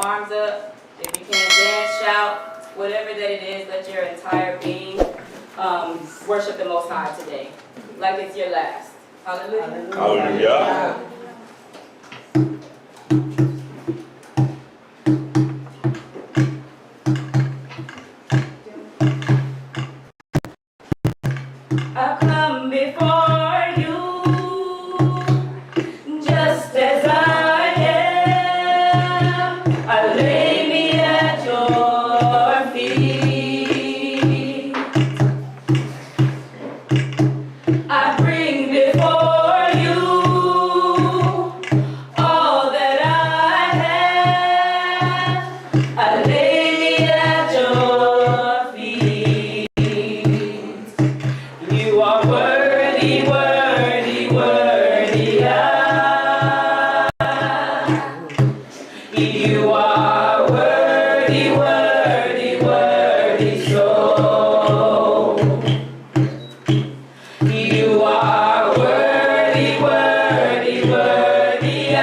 arms up. If you can dance, shout, whatever that it is, let your entire being worship the Most High today, like it's your last. Hallelujah. Hallelujah. I come before you just as I am. I lay me at your feet. I bring before you all that I have. I lay me at your feet. You are worthy, worthy, worthy. You are worthy, worthy, worthy. So you are worthy, worthy, worthy.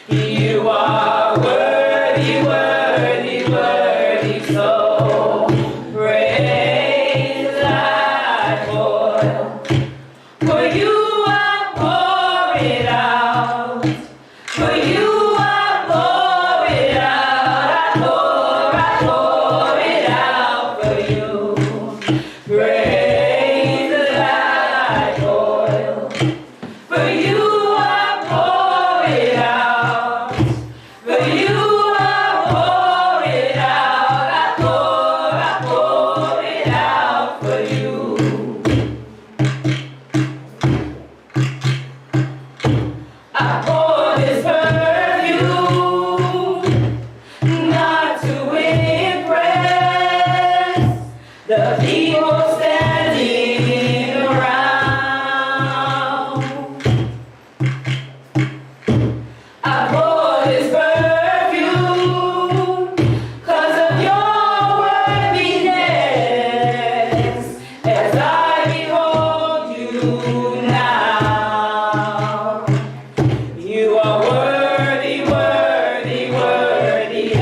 You are worthy, worthy, worthy. So praise like oil. For you I pour it out. For you I pour it out. I pour it out for you. Praise like oil. For you I pour it out. For you I pour it out. I pour it out for you. I pour this perfume not to impress the people standing around. I pour this perfume 'cause of your worthiness as I behold you now. You are worthy, worthy, worthy.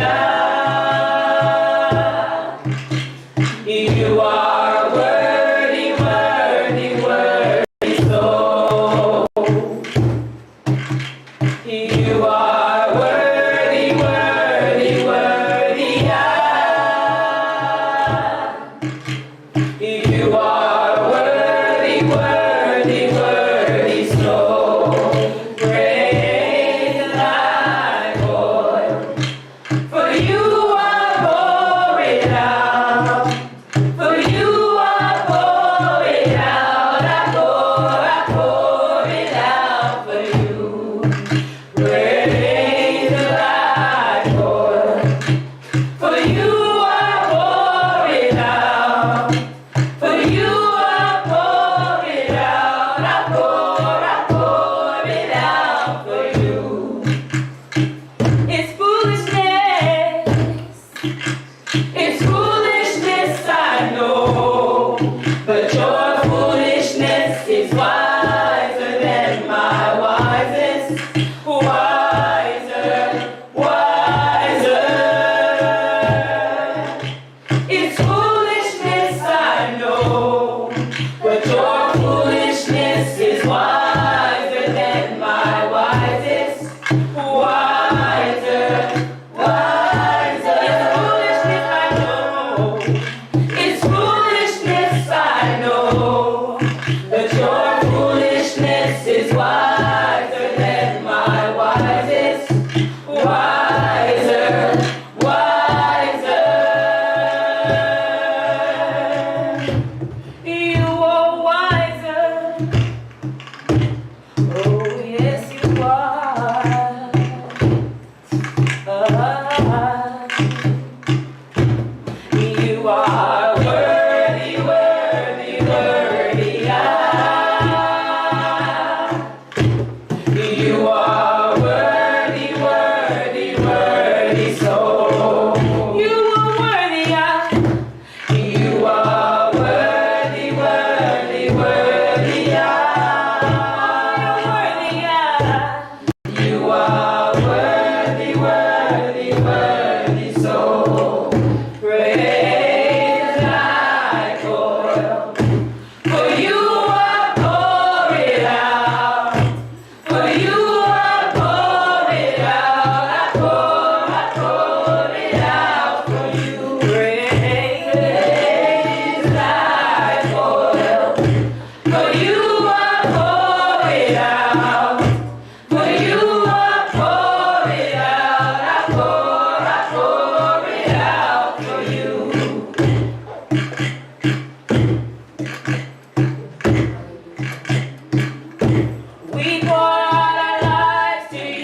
You are worthy, worthy, worthy. So you are worthy, worthy, worthy. You are worthy, worthy, worthy. So praise like oil. For you I pour it out. For you I pour it out. I pour it out for you. Praise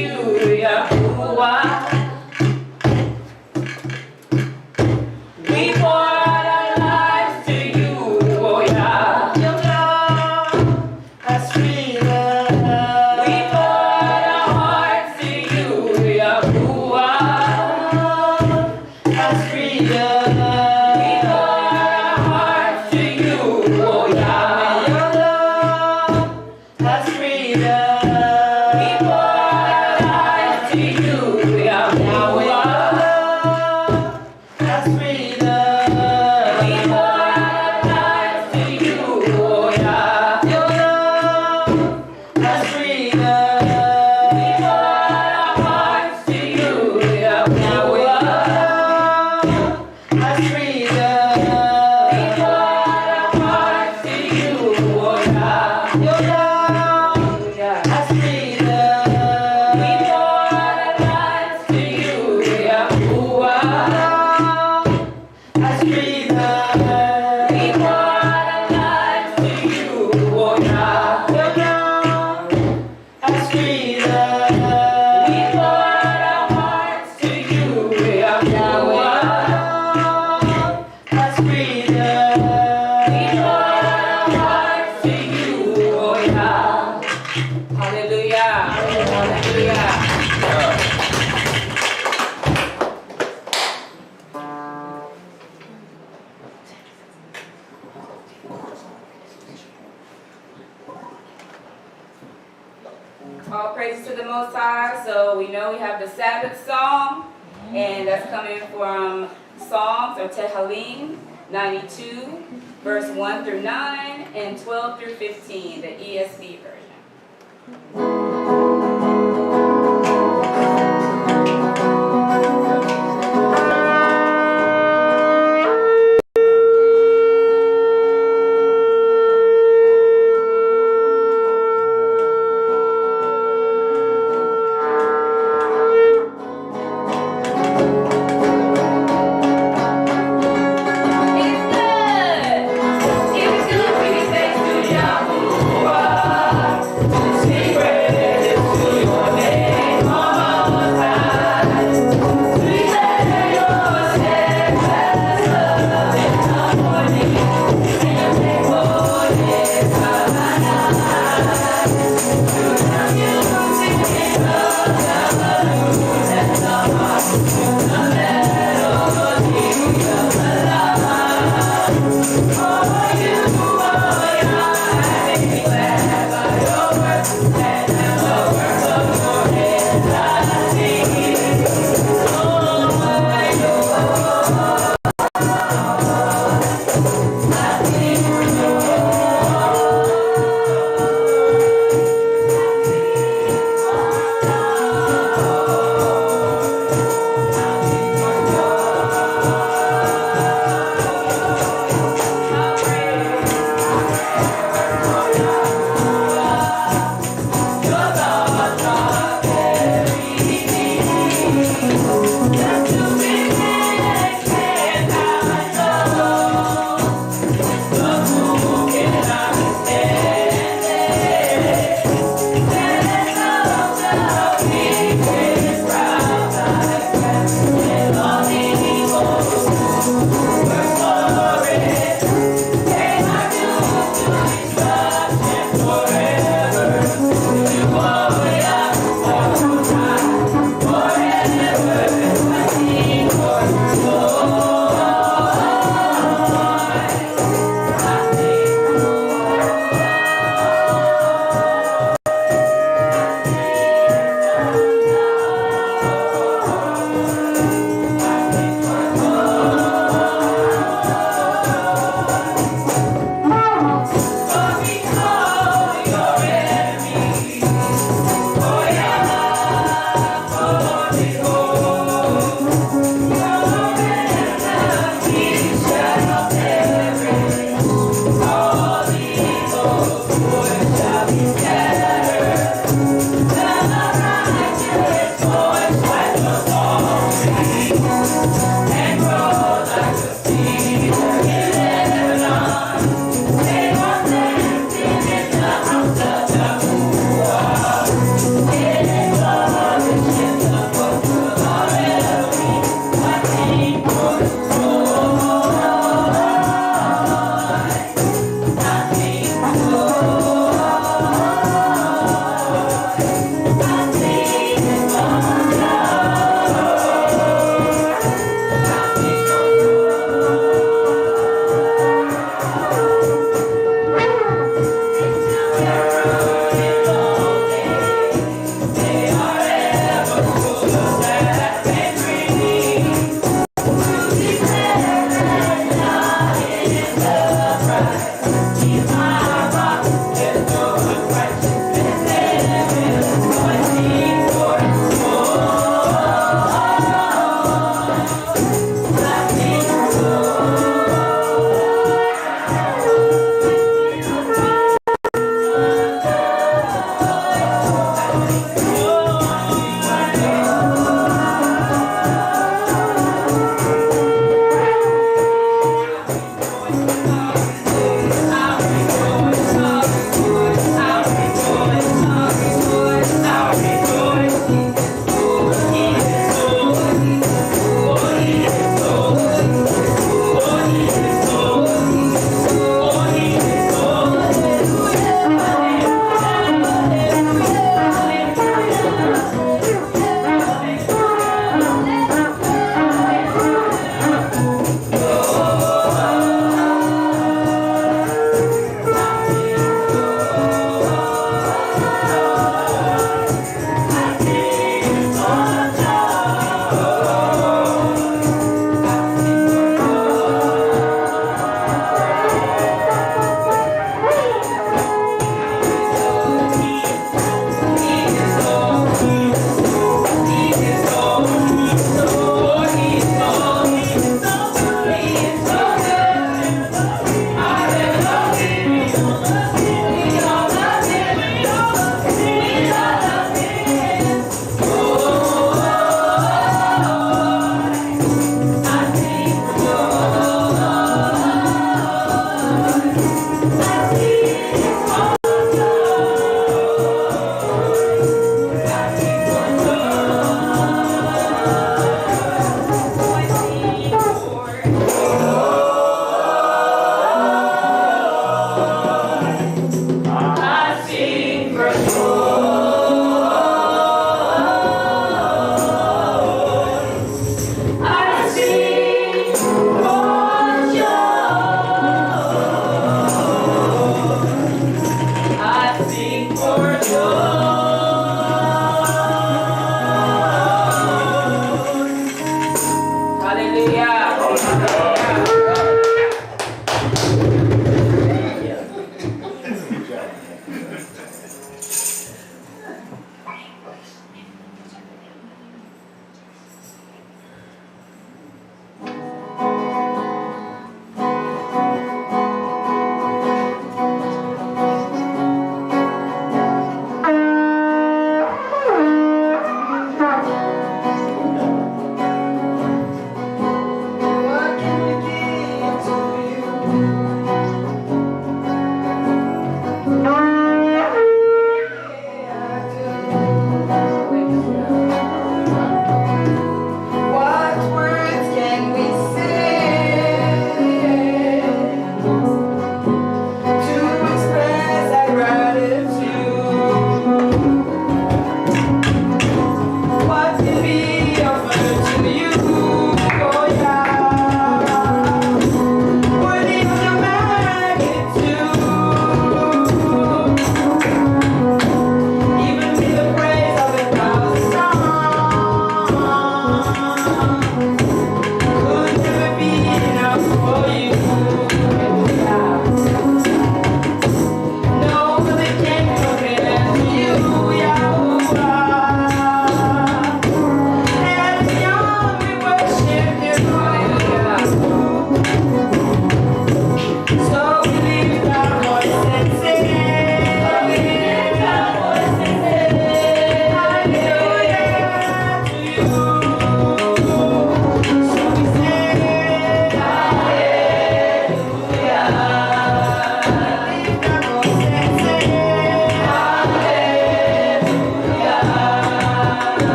you, Yahuwah. We pour out our lives to you, oh Yah. Your love has freed us. We pour out our hearts to you, Yahuwah. Has freed us. We pour out our hearts to you, oh Yah. Your love has freed us. We pour out our lives to you, Yahuwah. Has freed us. We pour out our lives to you, oh Yah. Your love has freed us. We pour out our hearts to you, Yahuwah. Has freed us. We pour out our hearts to you, oh Yah. Your love has freed us. We pour out our lives to you, Yahuwah. Has freed us. We pour out our lives to you, oh Yah. Your love has freed us. We pour out our hearts to you, Yahuwah. Has freed us. We pour out our hearts to you, oh Yah. Hallelujah. Hallelujah. All praises to the Most High. So we know we have the Sabbath song, and that's coming from Psalms or Tehilliym 92, verse 1 through 9, and 12 through 15, the ESV version.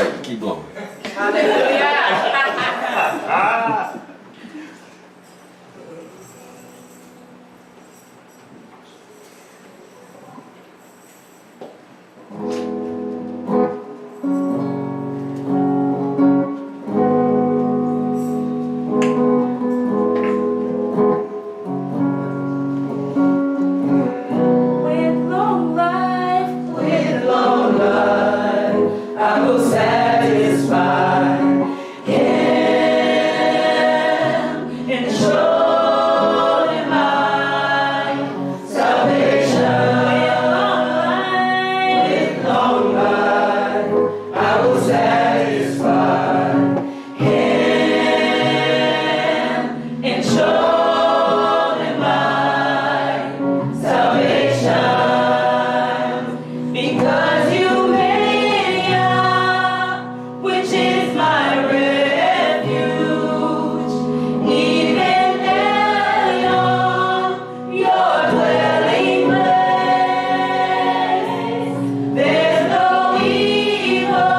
right, keep going. Hallelujah. With long life, I will satisfy him and show him my salvation. With long life, I will satisfy him and show him my salvation. Because you made Yah, which is my refuge, even Elyon, your dwelling place. There's no evil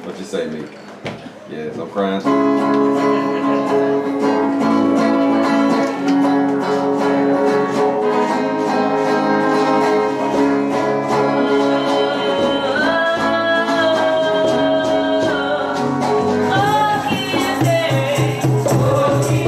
What you say, me? Yes, I'm crying. Oh,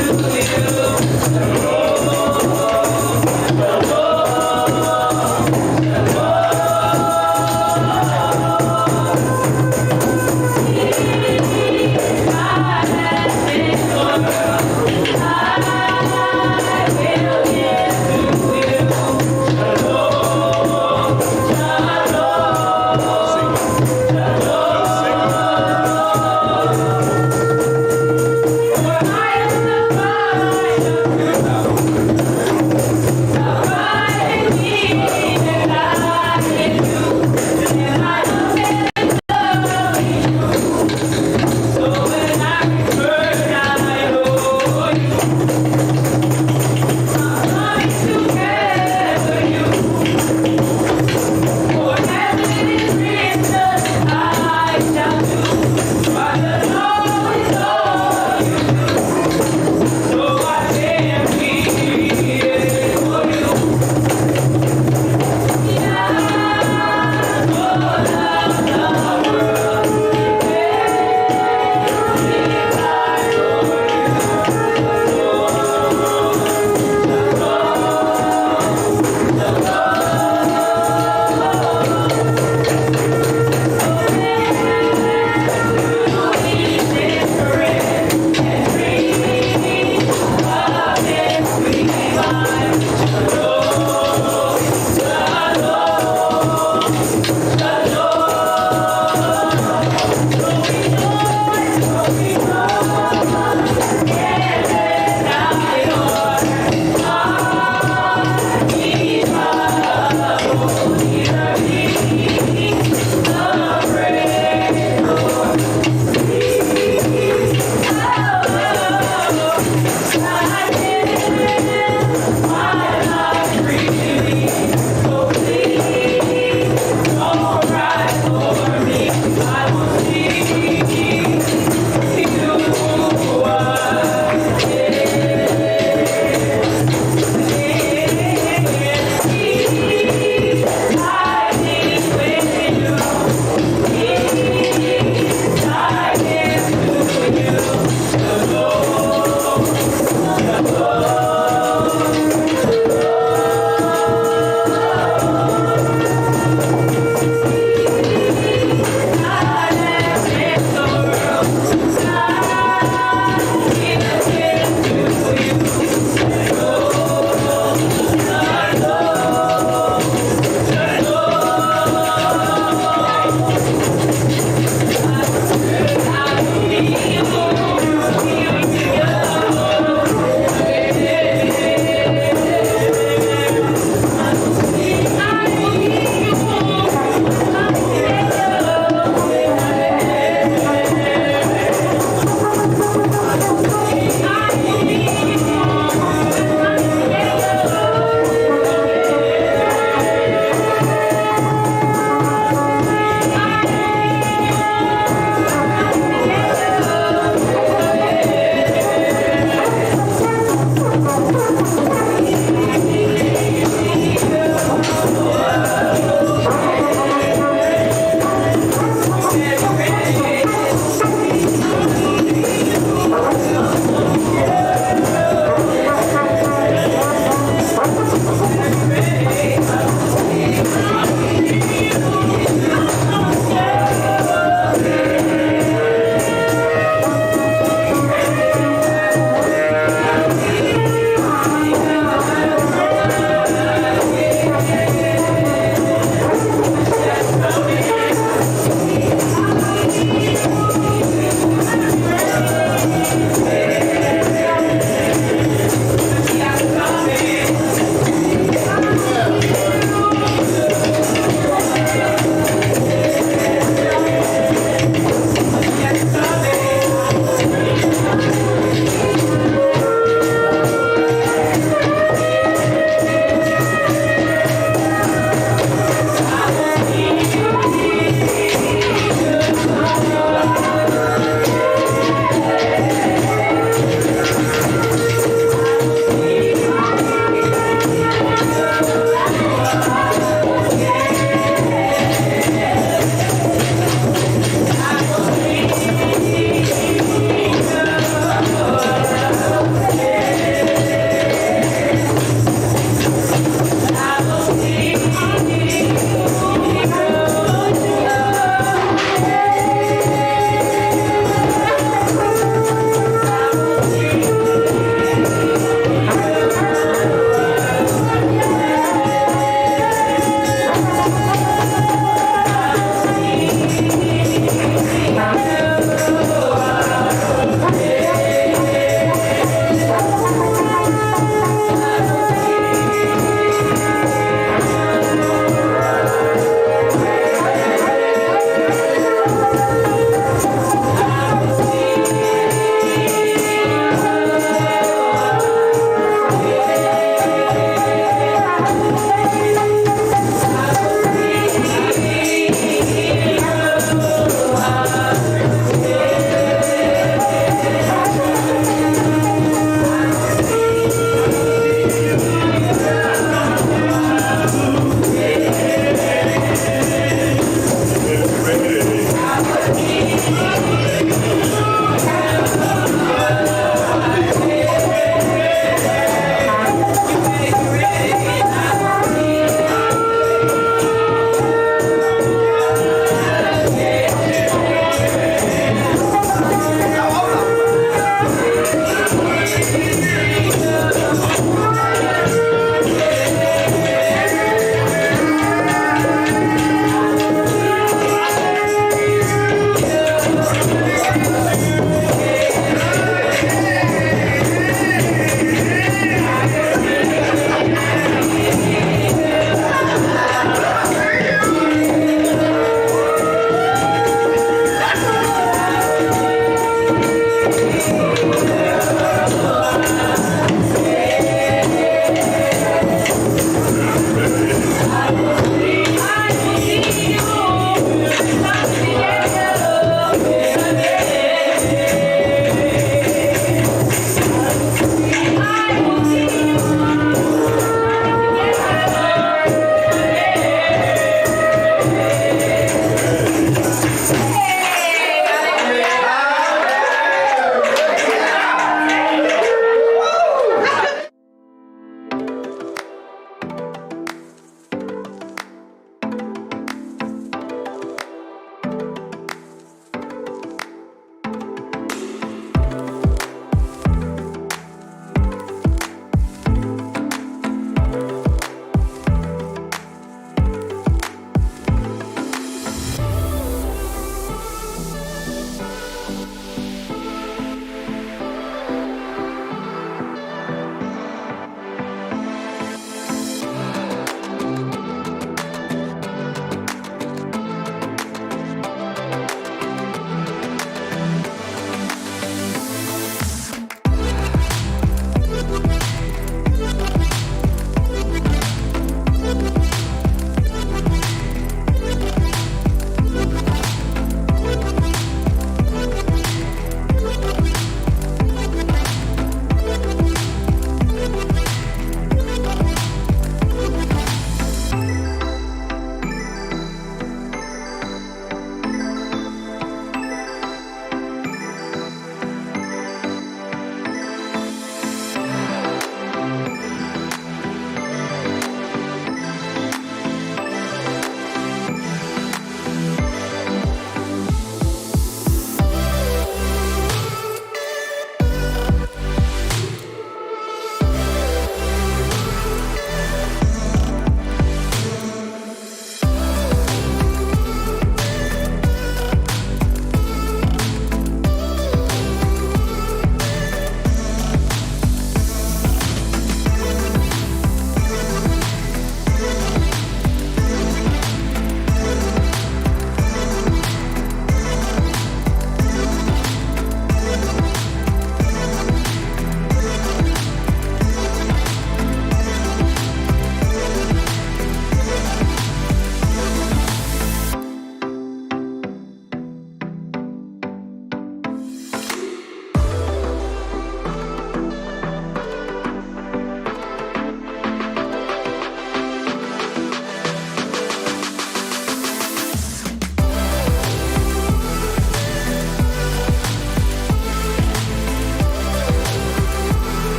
I am the fire.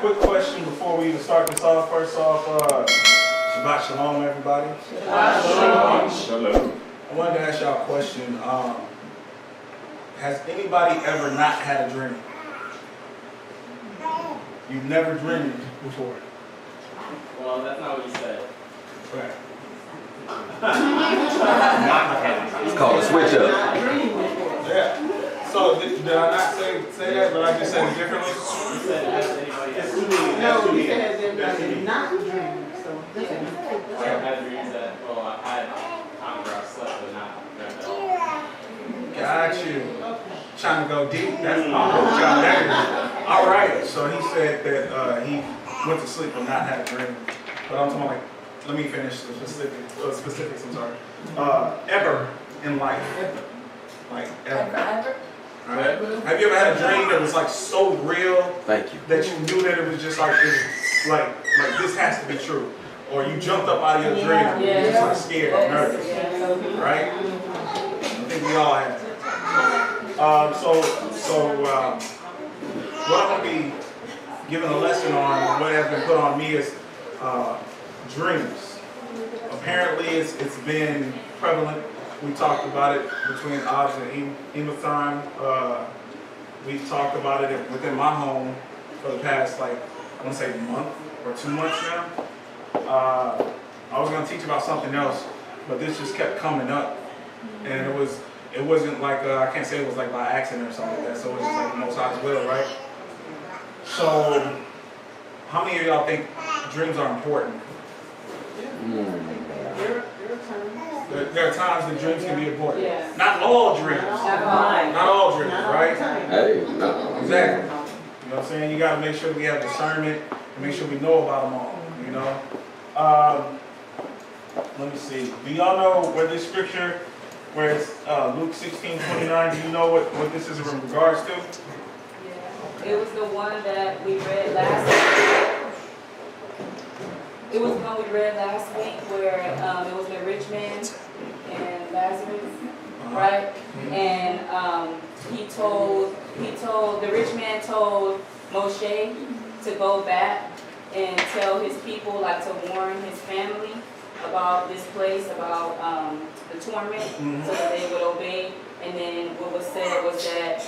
quick question before we even start this off. First off, Shabbat Shalom, everybody. Shalom. I wanted to ask y'all a question. Has anybody ever not had a dream? You've never dreamed before. Well, that's not what you said. Right. It's called a switch up. Yeah. So did I not say that, but I just said it differently? You said, has anybody It's ever to me. No, he said everybody not dreaming, so. had dreams that, well, I had times where I slept but not dreamt at all? Got you. Trying to go deep. That's all right. So he said that he went to sleep but not had a dream. But I'm talking like, let me finish the specifics. I'm sorry. Ever in life, like ever. All right. Have you ever had a dream that was like so real Thank you. that you knew that it was just like like this has to be true, or you jumped up out of your dream and you were just like scared, or nervous, right? I think we all have. What I'm going to be giving a lesson on, what has been put on me is dreams. Apparently, it's been prevalent. We talked about it between Oz and Ema's time. We've talked about it within my home for the past, like, I want to say month or 2 months now. I was going to teach about something else, but this just kept coming up. And it wasn't like, I can't say it was like by accident or something like that, so it was just like the Most High's will, right? So, how many of y'all think dreams are important? There are times that dreams can be important. Yeah. Not all dreams. Not all dreams, right? Hey, no. Exactly. You know what I'm saying? You got to make sure we have discernment and make sure we know about them all, you know? Let me see. Do y'all know where this scripture, where it's Luke 16:29, do you know what this is in regards to? Yeah. It was the one that we read last week. It was the one we read last week where it was the rich man and Lazarus, right? And the rich man told Moshe to go back and tell his people, like to warn his family about this place, about the torment, so that they would obey. And then what was said was that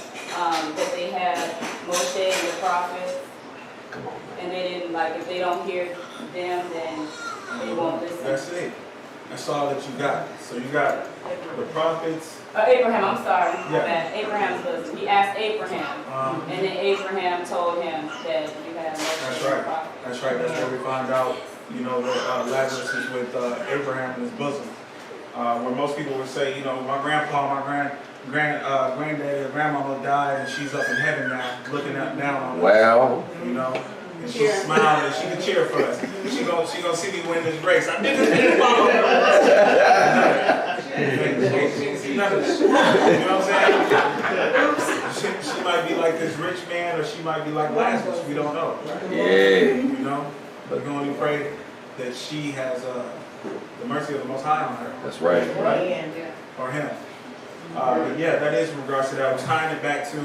they had Moshe and the prophets, and they didn't, like, if they don't hear them, then they won't listen. That's it. That's all that you got. So you got the prophets. Abraham, I'm sorry. My Yeah. bad. Abraham's husband. He asked Abraham, and then Abraham told him that you had Moshe That's and the right. prophets. That's right. That's where we find out, you know, that Lazarus is with Abraham in his bosom. Where most people would say, you know, my grandpa, my granddaddy or grandmama died and she's up in heaven now, looking down on us. Well, You know, and she's smiling and she can cheer for us. She gonna see me win this race. I did this follow her. You know what I'm saying? She might be like this rich man, or she might be like Lazarus. We don't know. yeah. You know, but we can only pray that she has the mercy of the Most High on her. That's right. Or him. But yeah, that is in regards to that. I was tying it back to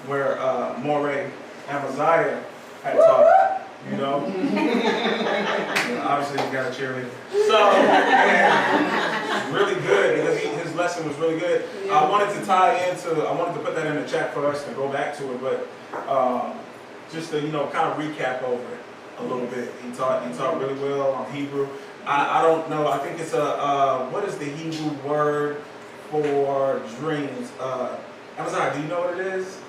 where Moreh Amaziah had taught, you know. Obviously, you got a cheerleader. So, and really good, because his lesson was really good. I wanted to put that in the chat for us to go back to it, but just to, you know, kind of recap over it a little bit. He taught really well on Hebrew. I don't know, I think it's what is the Hebrew word for dreams? Amaziah, do you know what it is?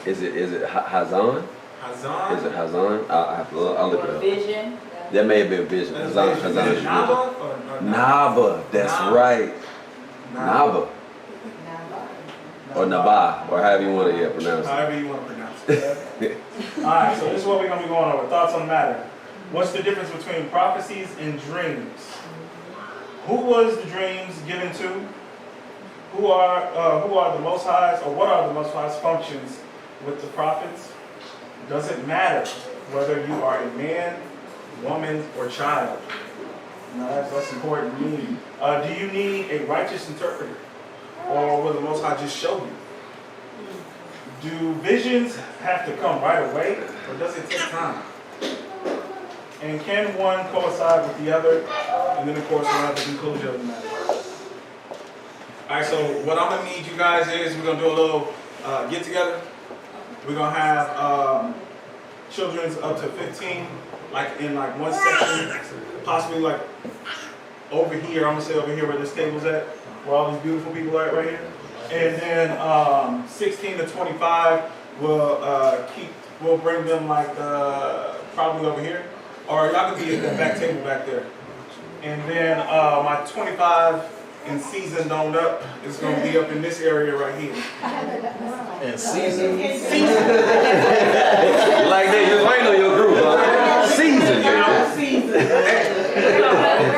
Is it Hazan? Hazan? Is it Hazan? I'll look it up. Vision. That may have been vision. Is Hazan it is vision. Naba? Or Naba, that's Naba. right. Naba. Or Naba, or however you want to pronounce it. However you want to pronounce it. Alright, so this is what we're going to be going over. Thoughts on the matter. What's the difference between prophecies and dreams? Who was the dreams given to? Who are the Most High's, or what are the Most High's functions with the prophets? Does it matter whether you are a man, woman, or child? Now that's important. Do you need a righteous interpreter? Or will the Most High just show you? Do visions have to come right away, or does it take time? And can one coincide with the other? And then, of course, we'll have the conclusion of the matter. All right, so what I'm going to need you guys is we're going to do a little get-together. We're going to have children's up to 15, like in like one section, possibly like over here. I'm going to say over here where this table's at, where all these beautiful people are at right here. And then 16 to 25, we'll bring them like probably over here. Or y'all can be at the back table back there. And then my 25 and seasoned on up is going to be up in this area right here. And season. Like that, you're waiting on your group, huh? Season. Where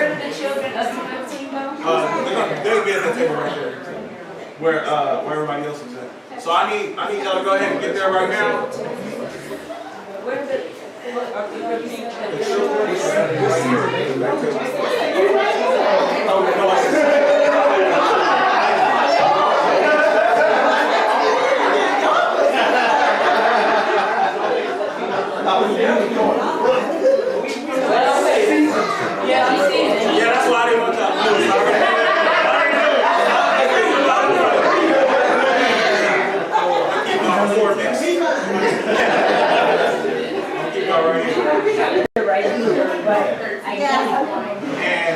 did the children up to 15 go? They'll be at the table right there. Where everybody else is at. So I need y'all to go ahead and get there right now. Where did Yeah, that's why I didn't want y'all to do it.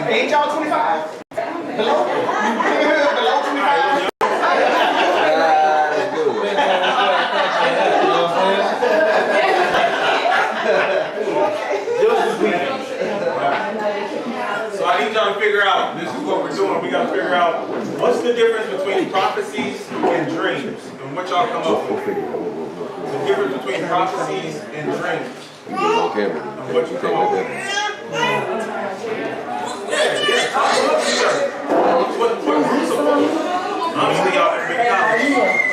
Ain't y'all 25? Below 25? So I need y'all to figure out, this is what we're doing, we gotta figure out what's the difference between prophecies and dreams, and what y'all come up with. The difference between prophecies and dreams. And what you come up with. What groups of folks? Obviously y'all have been college.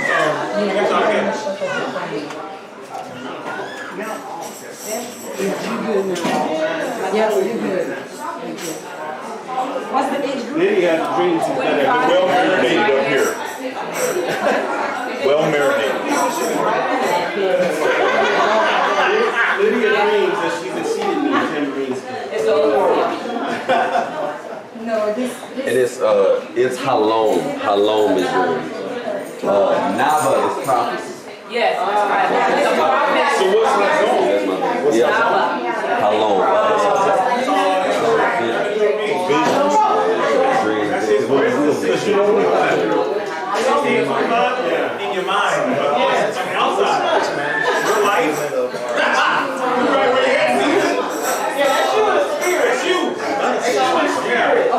So get y'all together. What's the age group? Lydia has dreams that are well marinated up here. Well marinated. Lydia dreams that she's exceeded me 10 dreams. It's over. And it's Halom is dreams. Naba is prophecy. Yes, that's right. So what's that going? Yeah. Halom. Because you don't know that. In your mind, but on the outside, your life, right where you're at, yeah, that's you in the spirit, it's you. Yeah.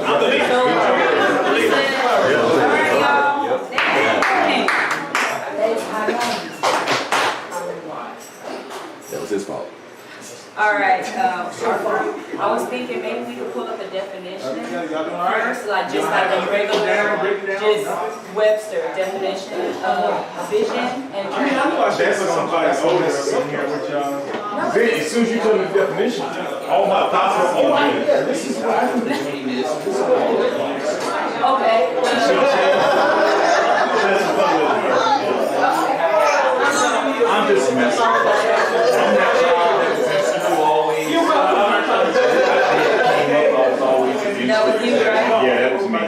I'm the leader. That was his fault. All right. I was thinking maybe we could pull up a definition first, like just like a regular, just Webster definition of a vision and I mean, I know I should put somebody older in here with y'all. As soon as you told me the definition, all my thoughts were on dreams. Yeah, this is what I do. okay. I'm just messing. I'm not trying to That was you, right? Yeah, that was me.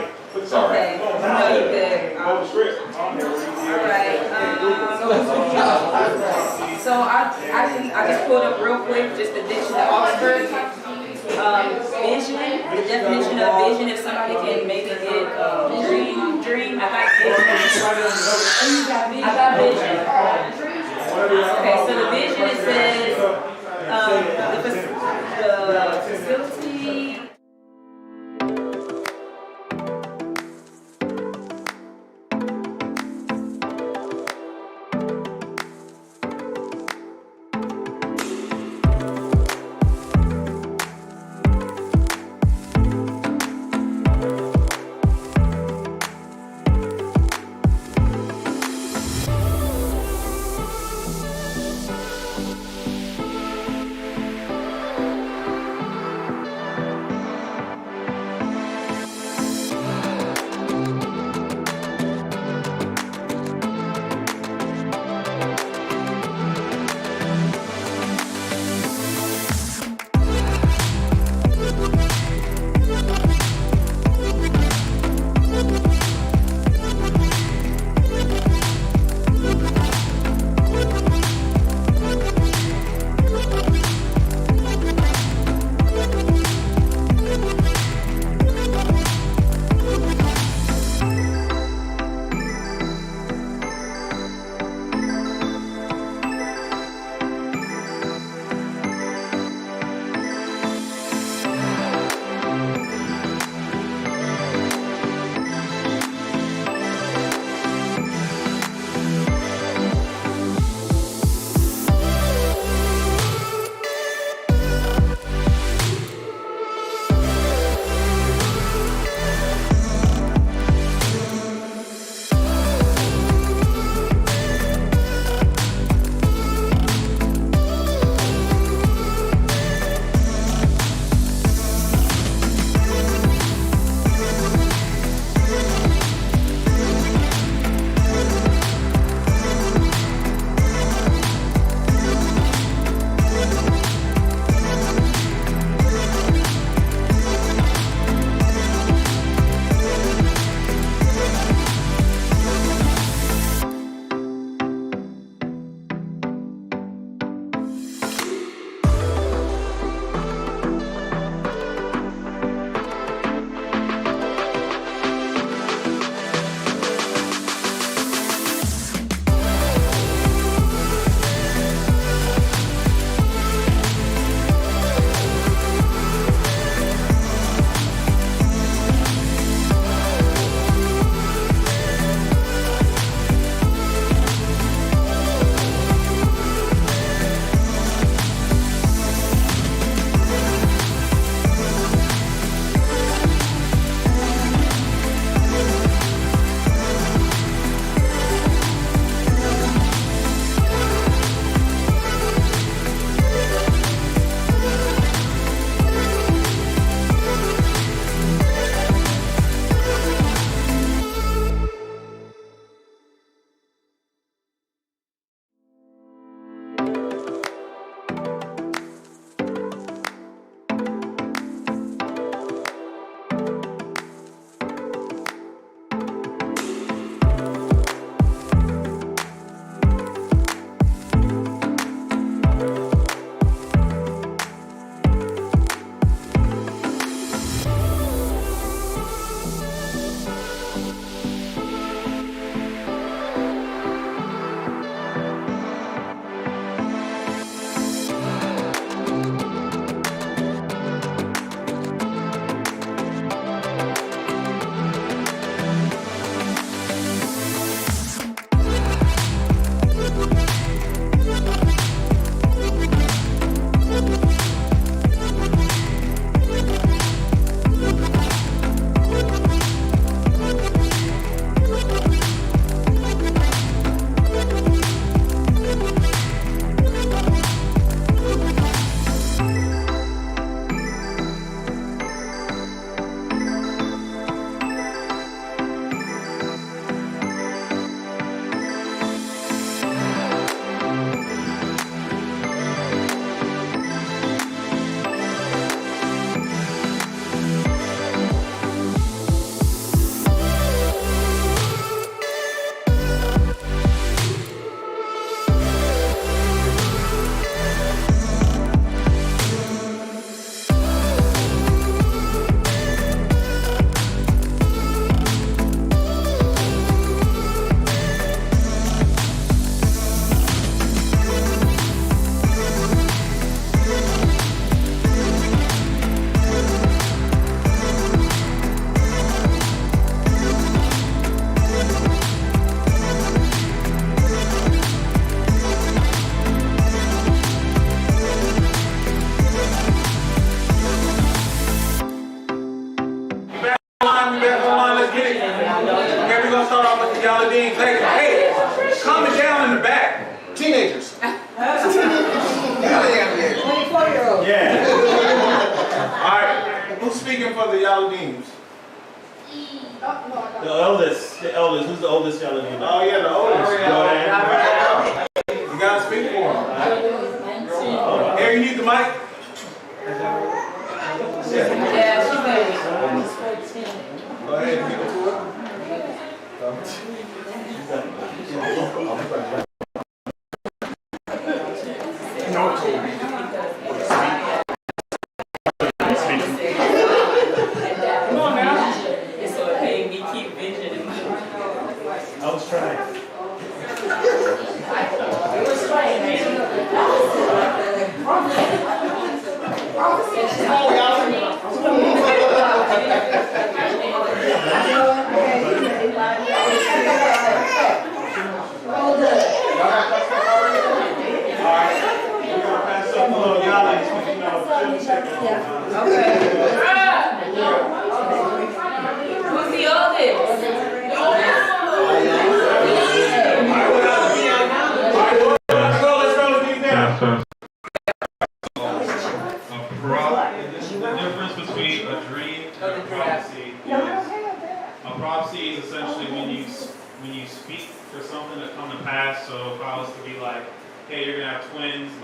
Sorry. Okay. No, you good. All right. So I just pulled up real quick just the dictionary of Oxford. Vision. The definition of vision. If somebody can maybe get dream. I got vision. Okay, so the vision it says the facility. gonna start off with the Yaladeen. Hey, calm it down in the back. Teenagers. 24-year-old. Yeah. All right. Who's speaking for the Yaladeens? The eldest. Who's the oldest Yaladeen? Oh yeah, the oldest. Go ahead. You gotta speak for him. Here, you need the mic. Yeah, she's ready. Go ahead. Give it to her. Come on now. It's so it made me keep vision in my mind. I was trying. Okay. Who's the oldest? The difference between a dream and a prophecy is a prophecy is essentially when you speak for something to come to pass. So if I was to be like, hey, you're gonna have twins in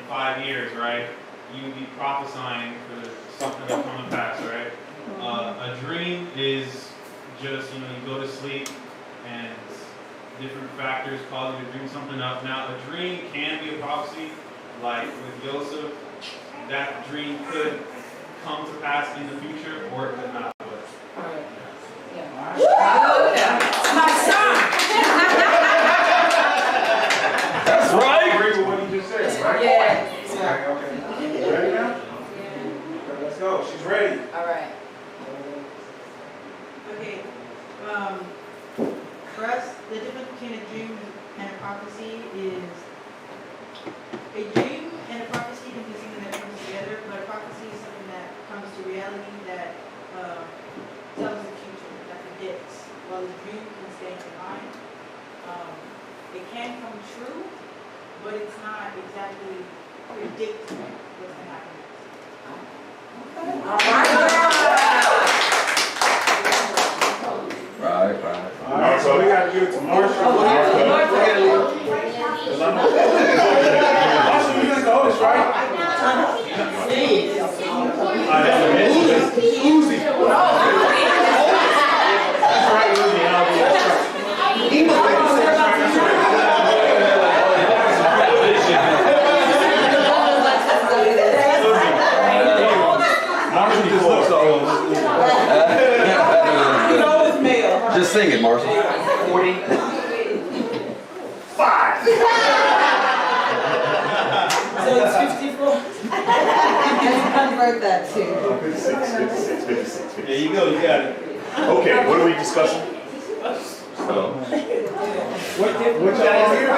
5 years, right? You'd be prophesying for something to come to pass, right? A dream is just, you go to sleep and different factors cause you to dream something up. Now, a dream can be a prophecy, like with Joseph. That dream could come to pass in the future, or it could not. My son! That's right. I agree with what he just said, right? Yeah. Okay. You ready now? Let's go. She's ready. All right. Okay. For us, the difference between a dream and a prophecy is a dream and a prophecy can be something that comes together, but a prophecy is something that comes to reality that tells the future, that predicts. While a dream can stay in your mind, it can come true, but it's not exactly predicting what's going to happen next. Right. All right, so we got to give it to Marshall. Marshall, you the oldest, right? Uzi. That's right, Uzi. Marshall just looks so old. Just sing it, Marshall. 45. So it's 54. Convert that to. 56. There you go, you got it. Okay, what are we discussing? What y'all here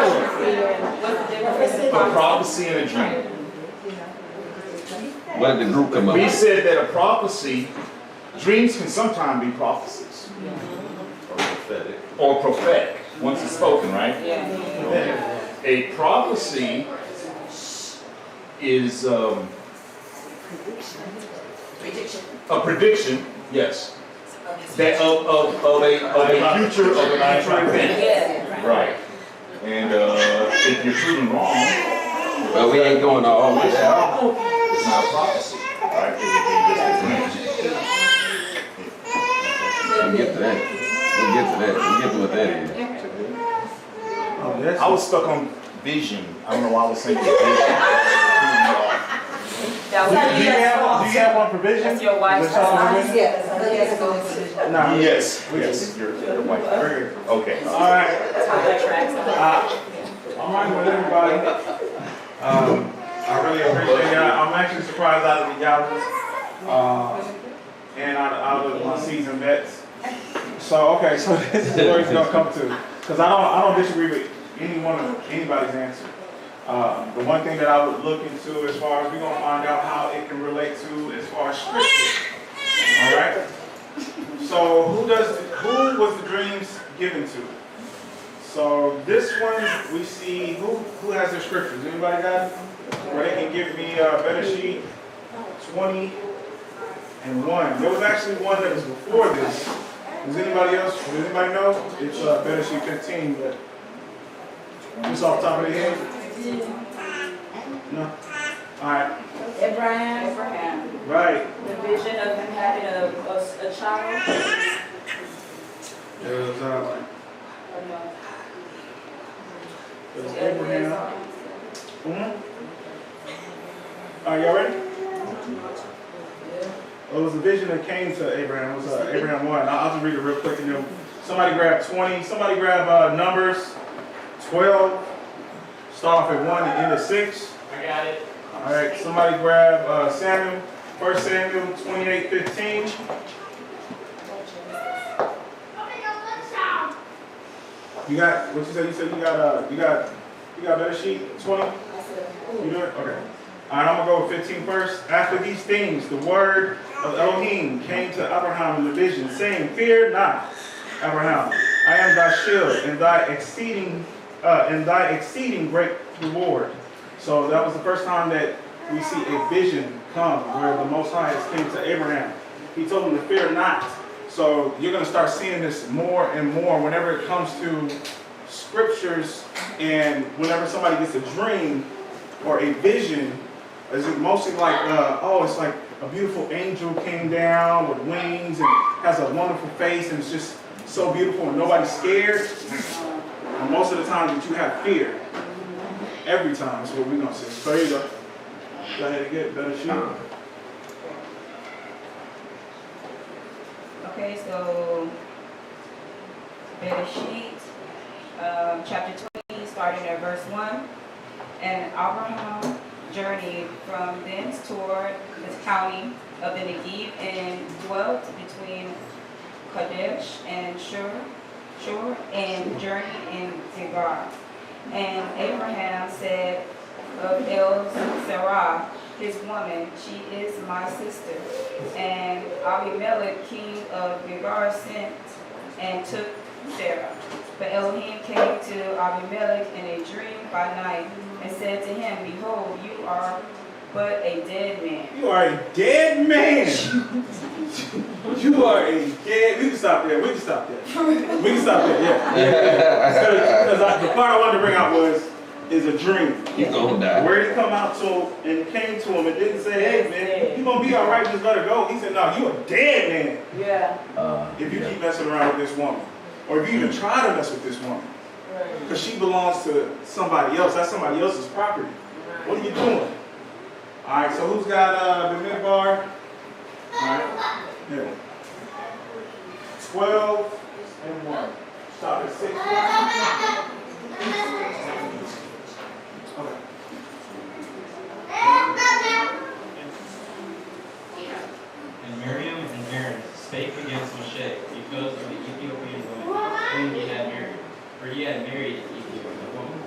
A prophecy and a dream. What did the group come up We with? said that a prophecy, dreams can sometimes be prophecies. Or prophetic, once it's spoken, right? A prophecy is a prediction, yes, that of a future event. Right. And if you're proven wrong, Well, we ain't going all with that. it's not a prophecy, right? It would be just a dream. We'll get to that. We'll get to what that is. I was stuck on vision. I don't know why I was saying vision. That Do was you have one for vision? That's your wife's Is there something for vision? Yes, No. Yes, your wife. Okay. All right. I'm right with everybody. I really appreciate it. I'm actually surprised out of the Galvins and out of my seasoned vets. So okay, so this is where it's gonna come to, because I don't disagree with anybody's answer. The one thing that I would look into as far as we're gonna find out how it can relate to as far as scripture. All right. So who was the dreams given to? So this one we see who has their scriptures. Anybody got it? Where they can give me a better sheet 20 and 1. There was actually one that was before this. Does anybody else? Does anybody know? It's better sheet 15, but just off the top of their head. No. All right. Abraham. Right. The vision of him having a child. There was Or no? Abraham. Are y'all ready? It was a vision that came to Abraham. It was Abraham 1. I'll just read it real quick. And then somebody grab 20. Somebody grab Numbers 12. Start off at 1 and end at 6. I got it. All right. Somebody grab Samuel. 1 Samuel 28:15. You got what you said? You said you got better sheet 20. You do it? Okay. All right, I'm gonna go with 15 first. After these things, the word of Elohim came to Abraham in a vision, saying, "Fear not, Abraham. I am thy shield and thy exceeding great reward." So that was the first time that we see a vision come where the Most High came to Abraham. He told him to fear not. So you're going to start seeing this more and more whenever it comes to scriptures, and whenever somebody gets a dream or a vision. Is it mostly like, it's like a beautiful angel came down with wings and has a wonderful face and it's just so beautiful and nobody's scared? And most of the time that you have fear. Every time is what we're going to say. So here you go. Go ahead and get better sheet. Okay, so better sheet, chapter 20, starting at verse 1. And Abraham journeyed from thence toward the county of the Negev and dwelt between Kadesh and Shur, and journeyed in Gerar. And Abraham said of Sarah, his woman, she is my sister. And Abimelech, king of Gerar, sent and took Sarah. But Elohim came to Abimelech in a dream by night and said to him, "Behold, you are but a dead man." You are a dead man. You are a dead. We can stop there. Yeah. Because the part I wanted to bring out is a dream. He's gonna die. Where did it come out to him and it came to him and didn't say, "Hey man, you gonna be all right, just let her go." He said, "No, you a dead man." Yeah. If you keep messing around with this woman, or if you even try to mess with this woman, because she belongs to somebody else. That's somebody else's property. What are you doing? All right. So who's got the midbar? All right. Yeah. 12 and 1. Stop at 6. Okay. And Miriam and Aaron spake against Moshe because of the Ethiopian woman whom he had married, for he had married an Ethiopian woman.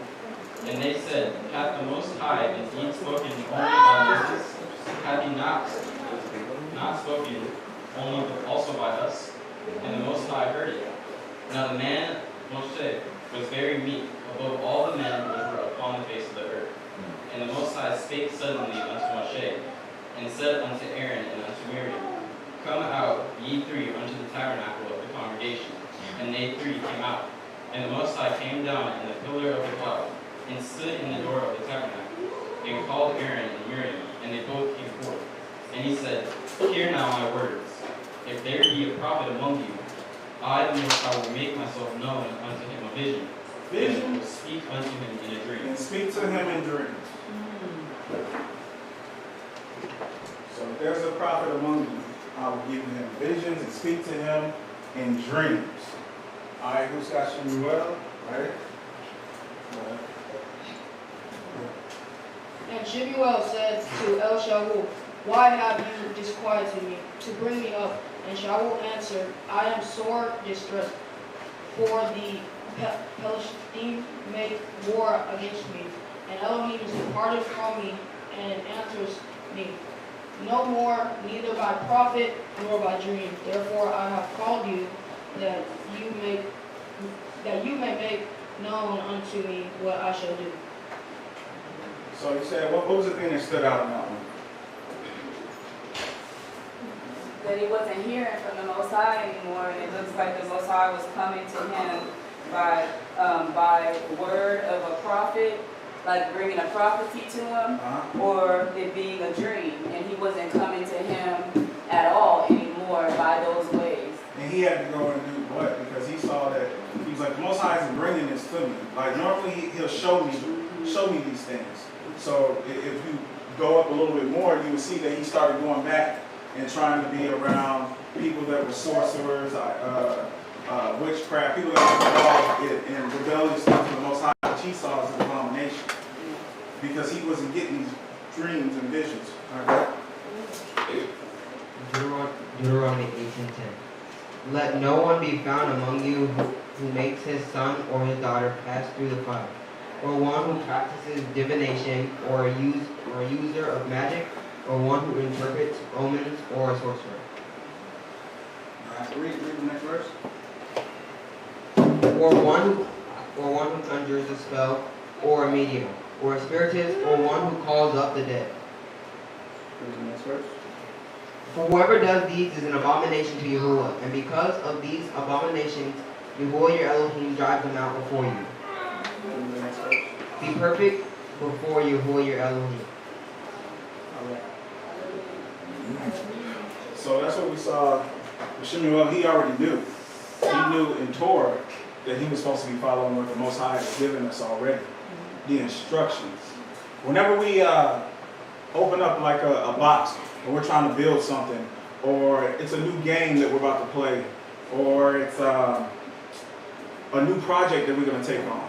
And they said, "Hath the Most High indeed spoken only by Moses? Hath he not spoken only but also by us?" And the Most High heard it. Now the man Moshe was very meek above all the men which were upon the face of the earth. And the Most High spake suddenly unto Moshe, and said unto Aaron and unto Miriam, "Come out, ye three, unto the tabernacle of the congregation." And they three came out. And the Most High came down in the pillar of the cloud, and stood in the door of the tabernacle, and called Aaron and Miriam, and they both came forth. And he said, "Hear now my words. If there be a prophet among you, I, the Most High, will make myself known unto him a vision. And will speak unto him in a dream." And speak to him in dreams. So if there's a prophet among you, I will give him visions and speak to him in dreams. All right, who's got Shemuel? Right? And Shemuel said to El Shaul, "Why have you disquieted me to bring me up?" And Shaul answered, "I am sore distressed, for the Philistines make war against me, and Elohim is departed from me, and answers me no more, neither by prophet nor by dream. Therefore I have called you, that you may make known unto me what I shall do. So you said, what was the thing that stood out in that one? That he wasn't hearing from the Most High anymore, and it looks like the Most High was coming to him by word of a prophet, like bringing a prophecy to him, or it being a dream, and he wasn't coming to him at all anymore by those ways. And he had to go and do what? Because he saw that, he was like, the Most High isn't bringing this to me. Like normally he'll show me these things. So if you go up a little bit more, you will see that he started going back and trying to be around people that were sorcerers, witchcraft, people that were involved in rebellious stuff to the Most High, which he saw as an abomination. Because he wasn't getting these dreams and visions. Alright? Deuteronomy 18:10. Let no one be found among you who makes his son or his daughter pass through the fire, or one who practices divination, or a user of magic, or one who interprets omens, or a sorcerer. Alright, read the next verse. Or one who conjures a spell, or a medium, or a spiritist, or one who calls up the dead. Read the next verse. For whoever does these is an abomination to Yahuwah, and because of these abominations, Yahuwah your Elohim drives them out before you. Read the next verse. Be perfect before Yahuwah your Elohim. So that's what we saw with Shemuel. He already knew. He knew in Torah that he was supposed to be following what the Most High has given us already. The instructions. Whenever we open up like a box, or we're trying to build something, or it's a new game that we're about to play, or it's a new project that we're going to take on.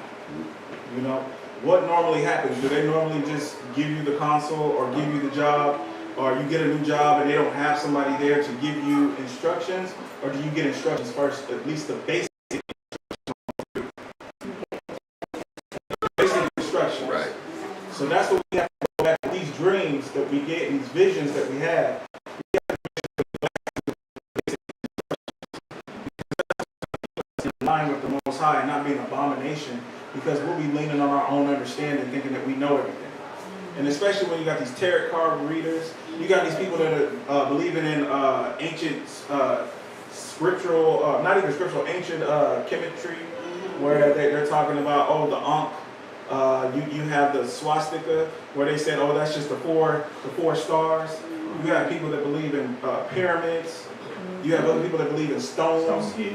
You know, what normally happens? Do they normally just give you the console or give you the job, or you get a new job and they don't have somebody there to give you instructions, or do you get instructions first, at least the basic instructions? Right. So that's what we have to go back to. These dreams that we get, these visions that we have, in line with the Most High and not being an abomination, because we'll be leaning on our own understanding, thinking that we know everything. And especially when you got these tarot card readers, you got these people that are believing in ancient scriptural, not even scriptural, ancient chemistry, where they're talking about, oh, the Ankh. You have the swastika, where they said, oh, that's just the four stars. You have people that believe in pyramids. You have other people that believe in stones. You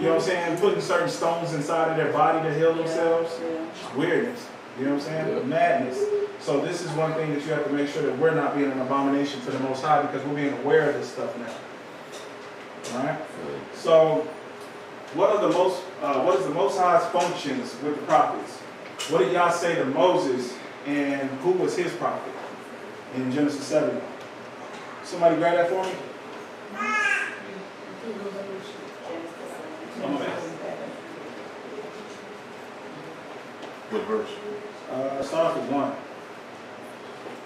know what I'm saying? Putting certain stones inside of their body to heal themselves. Weirdness. You know what I'm saying? Yeah. Madness. So this is one thing that you have to make sure that we're not being an abomination to the Most High, because we're being aware of this stuff now. All right? So what is the Most High's functions with the prophets? What did y'all say to Moses, and who was his prophet in Genesis 7? Somebody grab that for me? What verse? Start off with 1.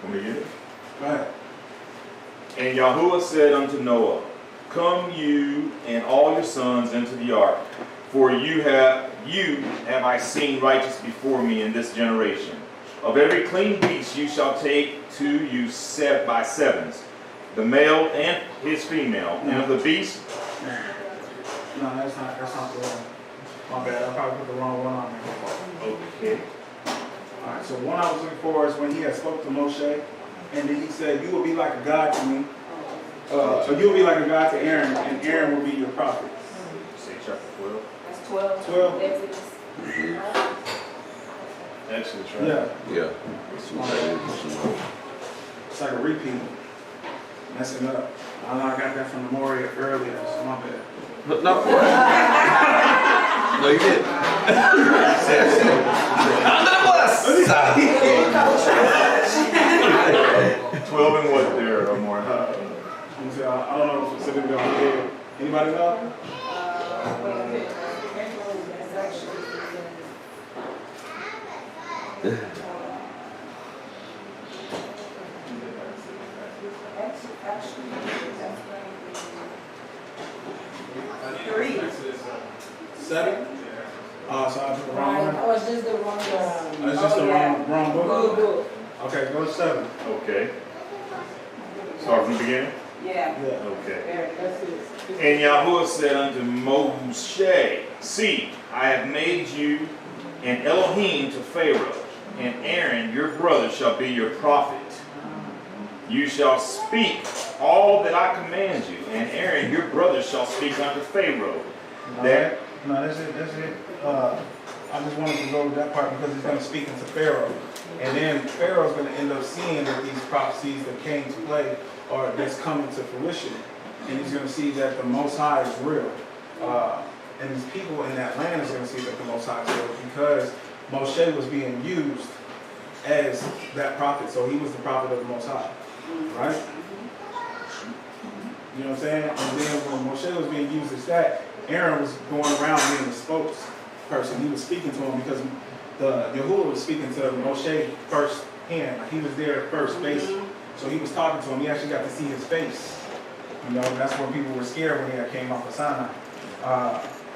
Let me get it. Go ahead. And Yahuwah said unto Noah, Come you and all your sons into the ark, for you have I seen righteous before me in this generation. Of every clean beast you shall take to you by sevens, the male and his female, and of the beast. No, that's not the one. My bad, I probably put the wrong one on there. Okay. Alright, so one I was looking for is when he had spoke to Moshe, and then he said, you will be like a God to me. So you will be like a God to Aaron, and Aaron will be your prophet. Say chapter 12. That's 12. 12. Exodus. Exodus, right? Yeah. Yeah. It's like a repeat. Messing up. I know I got that from the Moria earlier, so my bad. But no. No, you didn't. Under the bus. 12 and what there, or more? Let me see, I don't know specifically on here. Anybody know? 7. So I took the wrong one. Oh, it's just the wrong one. It's just the wrong book? Good. Okay, go to 7. Okay. Start from the beginning? Yeah. Okay. That's it. And Yahuwah said unto Moshe, See, I have made you an Elohim to Pharaoh, and Aaron your brother shall be your prophet. You shall speak all that I command you, and Aaron your brother shall speak unto Pharaoh. No, that's it. I just wanted to go to that part because he's going to speak into Pharaoh. And then Pharaoh's going to end up seeing that these prophecies that came to play or that's coming to fruition. And he's going to see that the Most High is real. And his people in that land is going to see that the Most High is real because Moshe was being used as that prophet. So he was the prophet of the Most High. Right? You know what I'm saying? And then when Moshe was being used as that, Aaron was going around being the spokesperson. He was speaking to him because Yahuwah was speaking to Moshe first hand. Like he was there first base. So he was talking to him. He actually got to see his face. You know, that's where people were scared when he came off of Sinai.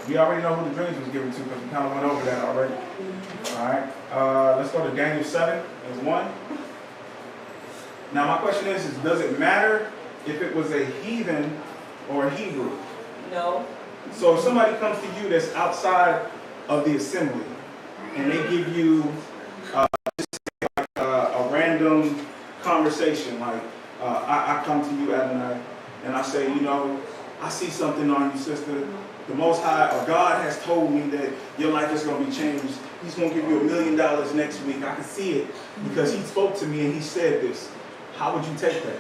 We already know who the dreams was given to because we kind of went over that already. All right. Let's go to Daniel 7 as 1. Now my question is does it matter if it was a heathen or a Hebrew? No. So if somebody comes to you that's outside of the assembly and they give you a random conversation, like I come to you Adonai and I say, you know, I see something on you, sister. The Most High or God has told me that your life is going to be changed. He's going to give you $1 million next week. I can see it because he spoke to me and he said this. How would you take that?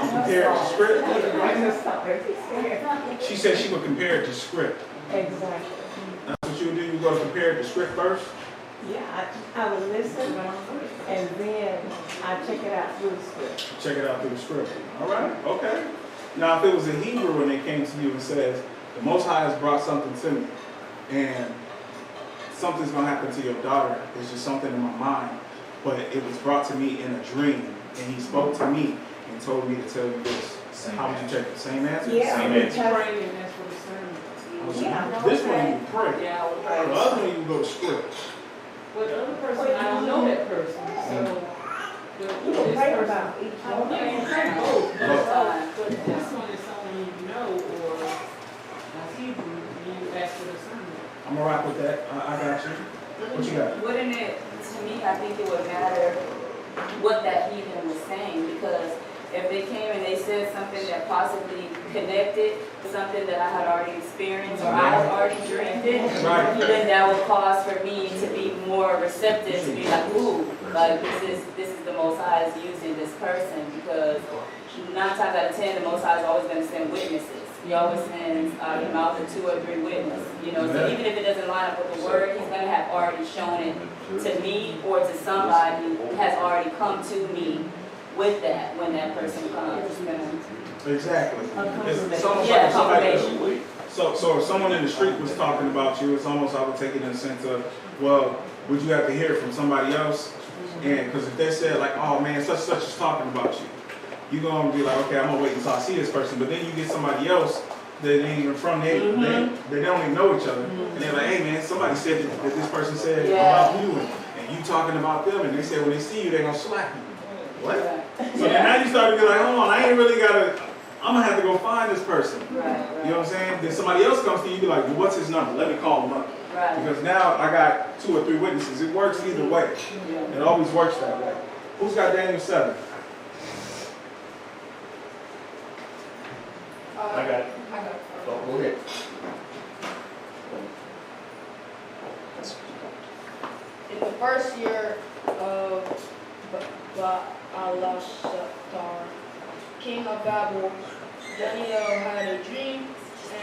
Compare it to script? She said she would compare it to script. Exactly. That's what you would do? You go to compare it to script first? Yeah, I would listen and then I check it out through the script. Check it out through the script. All right, okay. Now, if it was a Hebrew and they came to you and says, the Most High has brought something to me, and something's going to happen to your daughter. It's just something in my mind, but it was brought to me in a dream, and he spoke to me and told me to tell you this. How would you take the same answer? Yeah, Same answer. pray and that's what it's saying. Yeah, This one you pray. Yeah, I would pray. The other one you go to script. Well, the other person, I don't know that person, so. You don't pray about each one. But this one is someone you know or a Hebrew, and you ask for the sermon. I'm going to rock with that. I got you. What you got? Wouldn't it, to me, I think it would matter what that heathen was saying, because if they came and they said something that possibly connected to something that I had already experienced or I had already dreamed it, then that would cause for me to be more receptive, to be like, ooh, like this is the Most High is using this person, because 9 times out of 10, the Most High is always going to send witnesses. He always sends out of the mouth of 2 or 3 witnesses. You know, so even if it doesn't line up with the word, he's going to have already shown it to me or to somebody who has already come to me with that when that person comes. Exactly. It's almost Yeah, like confirmation. So if someone in the street was talking about you, it's almost, I would take it in the sense of, well, would you have to hear it from somebody else? And because if they said like, oh man, such is talking about you, you're going to be like, okay, I'm going to wait until I see this person. But then you get somebody else that ain't even from there, they don't even know each other. And they're like, hey man, somebody said that this person said about you, and you talking about them, and they said when they see you, they're going to slap you. What? So then now you start to be like, hold on, I ain't really got to, I'm going to have to go find this person. You know what I'm saying? Then somebody else comes to you, you be like, well, what's his number? Let me call him up. Because now I got 2 or 3 witnesses. It works either way. It always works that way. Who's got Daniel 7? I got it. Oh, go ahead. In the first year of Baalashazar, king of Babel, Daniel had a dream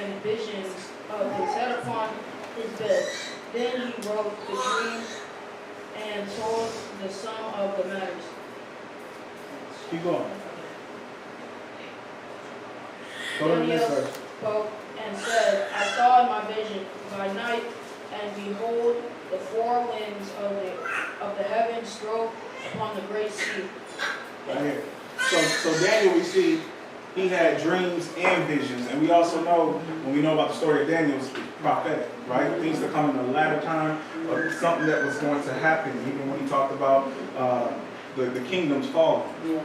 and visions of his head upon his bed. Then he wrote the dream and told the sum of the matters. Keep going. Go to the next Daniel verse. spoke and said, I saw in my vision by night, and behold, the 4 winds of the heavens strove upon the great sea. Right here. So Daniel, we see, he had dreams and visions. And we also know, when we know about the story of Daniel, it's prophetic, right? Things that come in the latter time, or something that was going to happen, even when he talked about the kingdoms falling. Yeah.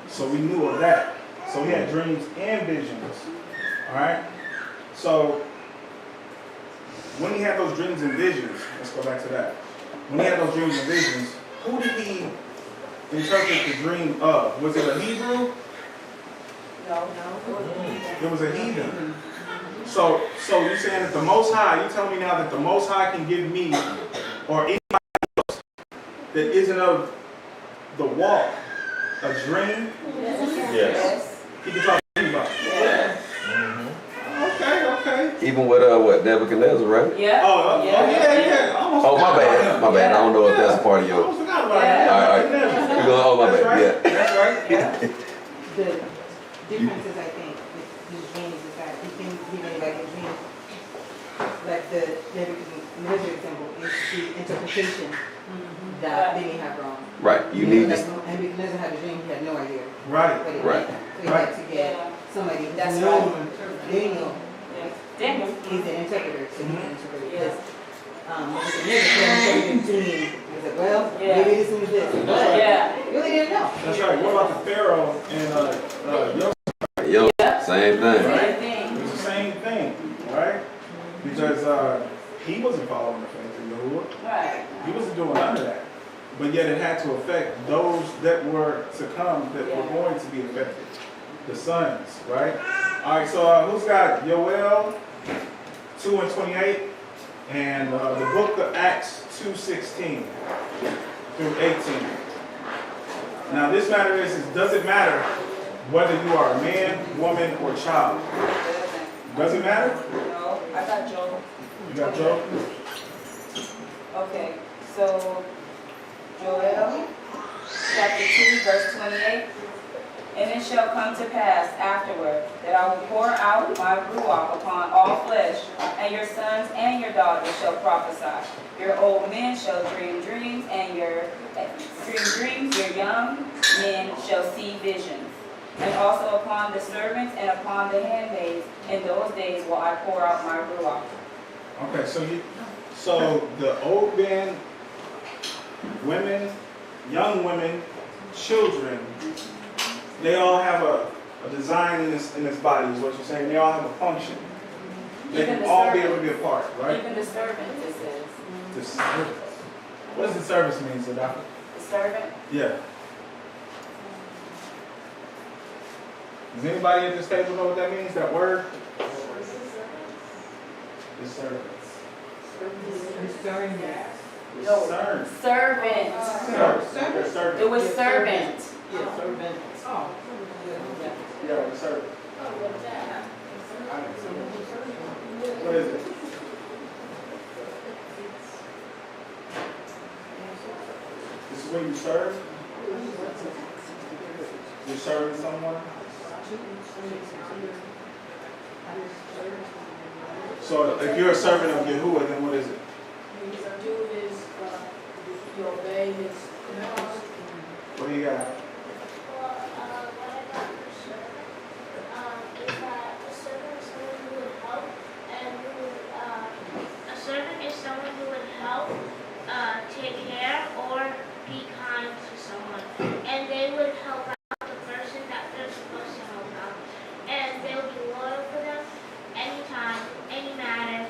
So we knew of that. So he had dreams and visions. All right? So when he had those dreams and visions, let's go back to that. When he had those dreams and visions, who did he interpret the dream of? Was it a Hebrew? No. It was a heathen. So you're saying that the Most High, you tell me now that the Most High can give me, or anybody else that isn't of the walk, a dream? Yes. He can talk to anybody. Yes. Okay. Even with what Nebuchadnezzar, right? Yeah. Yeah. Oh, my bad. I don't know if that's part of I your. almost forgot about Yeah. that. All right. We're going. Oh, my That's bad. right. Yeah. That's right. Yeah. The differences, I think, with these dreams is that he can give anybody a dream. Like the Nebuchadnezzar example is the interpretation that they may have wrong. Right. You need Like this. Nebuchadnezzar had a dream, he had no idea Right. what it Right. meant. So he had to get Yeah. somebody That's who knows right. Daniel. Yes. Daniel. He's an interpreter, so he can interpret it. Yes. Nebuchadnezzar couldn't interpret it to me. He was like, well, Yeah. maybe this means this. But Yeah. he really didn't know. That's right. What about the Pharaoh and Joseph? Yo, same thing. Same thing. It's the same thing, right? Because he wasn't following the faith of Yahuwah. Right. He wasn't doing none of that. But yet it had to affect those that were to come, that were going to be affected. The sons, right? All right, so who's got Yoel 2:28 and the book of Acts 2:16 through 18. Now this matter is does it matter whether you are a man, woman, or child? Does it matter? No, I got Joel. You got Joe? Okay, so Joel, chapter 2, verse 28. And it shall come to pass afterward that I will pour out my ruach upon all flesh, and your sons and your daughters shall prophesy. Your old men shall dream dreams, and your young men shall see visions. And also upon the servants and upon the handmaids, in those days will I pour out my ruach. Okay, so the old men, women, young women, children, they all have a design in this body, is what you're saying. They all have a function. They Even can the all be able servants. to be a part, right? Even the servants, it says. The service. What does the service mean, Zadaka? The servant? Yeah. Does anybody at this table know what that means, that word? The servants. Discern that. Discern. Servant. Servant. It was servant. Yeah, servant. Oh. Yeah, the servant. What is it? This is when you serve? You're serving someone? So if you're a servant of Yahuwah, then what is it? You obey his commands. What do you got? Take care or be kind to someone, and they would help out the person that they're supposed to help out, and they would be loyal for them anytime, any matter,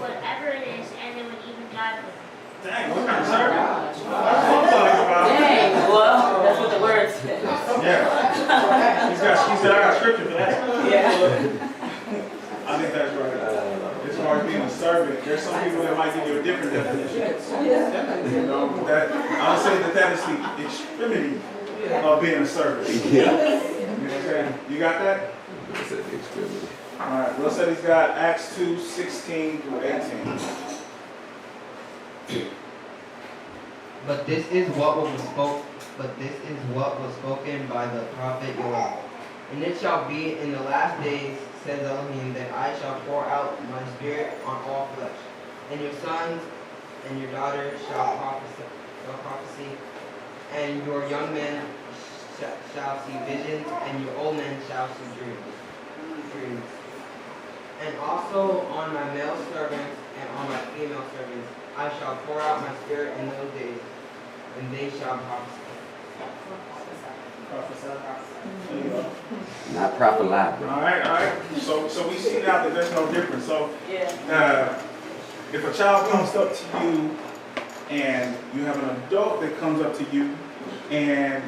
whatever it is, and they would even die for them. Dang, what kind of servant? That's what I'm talking about. Dang, well, that's what the word says. Yeah. He said, I got scripture for that. Yeah. I think that's right. As far as being a servant, there's some people that might give you a different definition. You know, that I'll say that is the extremity of being a servant. Yeah. You know what I'm saying? You got that? It's an extremity. All right. Will said he's got Acts 2:16 through 18. But this is what was spoken by the prophet Joel. And it shall be in the last days, says Elohim, that I shall pour out my spirit on all flesh, and your sons and your daughters shall prophesy, and your young men shall see visions, and your old men shall see dreams. And also on my male servants and on my female servants I shall pour out my spirit in those days, and they shall prophesy. There you go. Not proper lie, bro. All right. So we see now that there's no difference. So if a child comes up to you and you have an adult that comes up to you and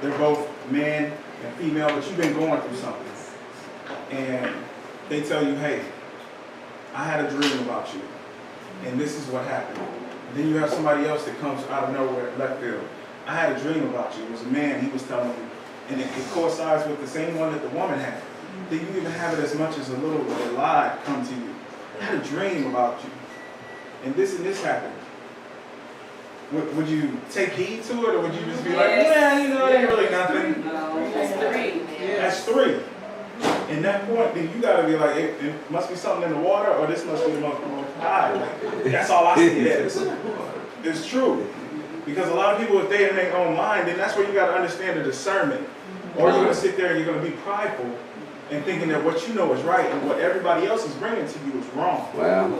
they're both man and female, but you've been going through something, and they tell you, hey, I had a dream about you, and this is what happened. And then you have somebody else that comes out of nowhere, left field. I had a dream about you. It was a man, he was telling me, and it coincides with the same one that the woman had. Then you even have it as much as a little lie come to you. I had a dream about you, and this happened. Would you take heed to it, or would you just be like, yeah, you know, it ain't really nothing? No, that's 3. That's 3. In that point, then you gotta be like, it must be something in the water, or this must be the most high. Like, that's all I see it as. It's true. Because a lot of people, if they in their own mind, then that's where you gotta understand the discernment. Or you're gonna sit there and you're gonna be prideful and thinking that what you know is right and what everybody else is bringing to you is wrong. Wow.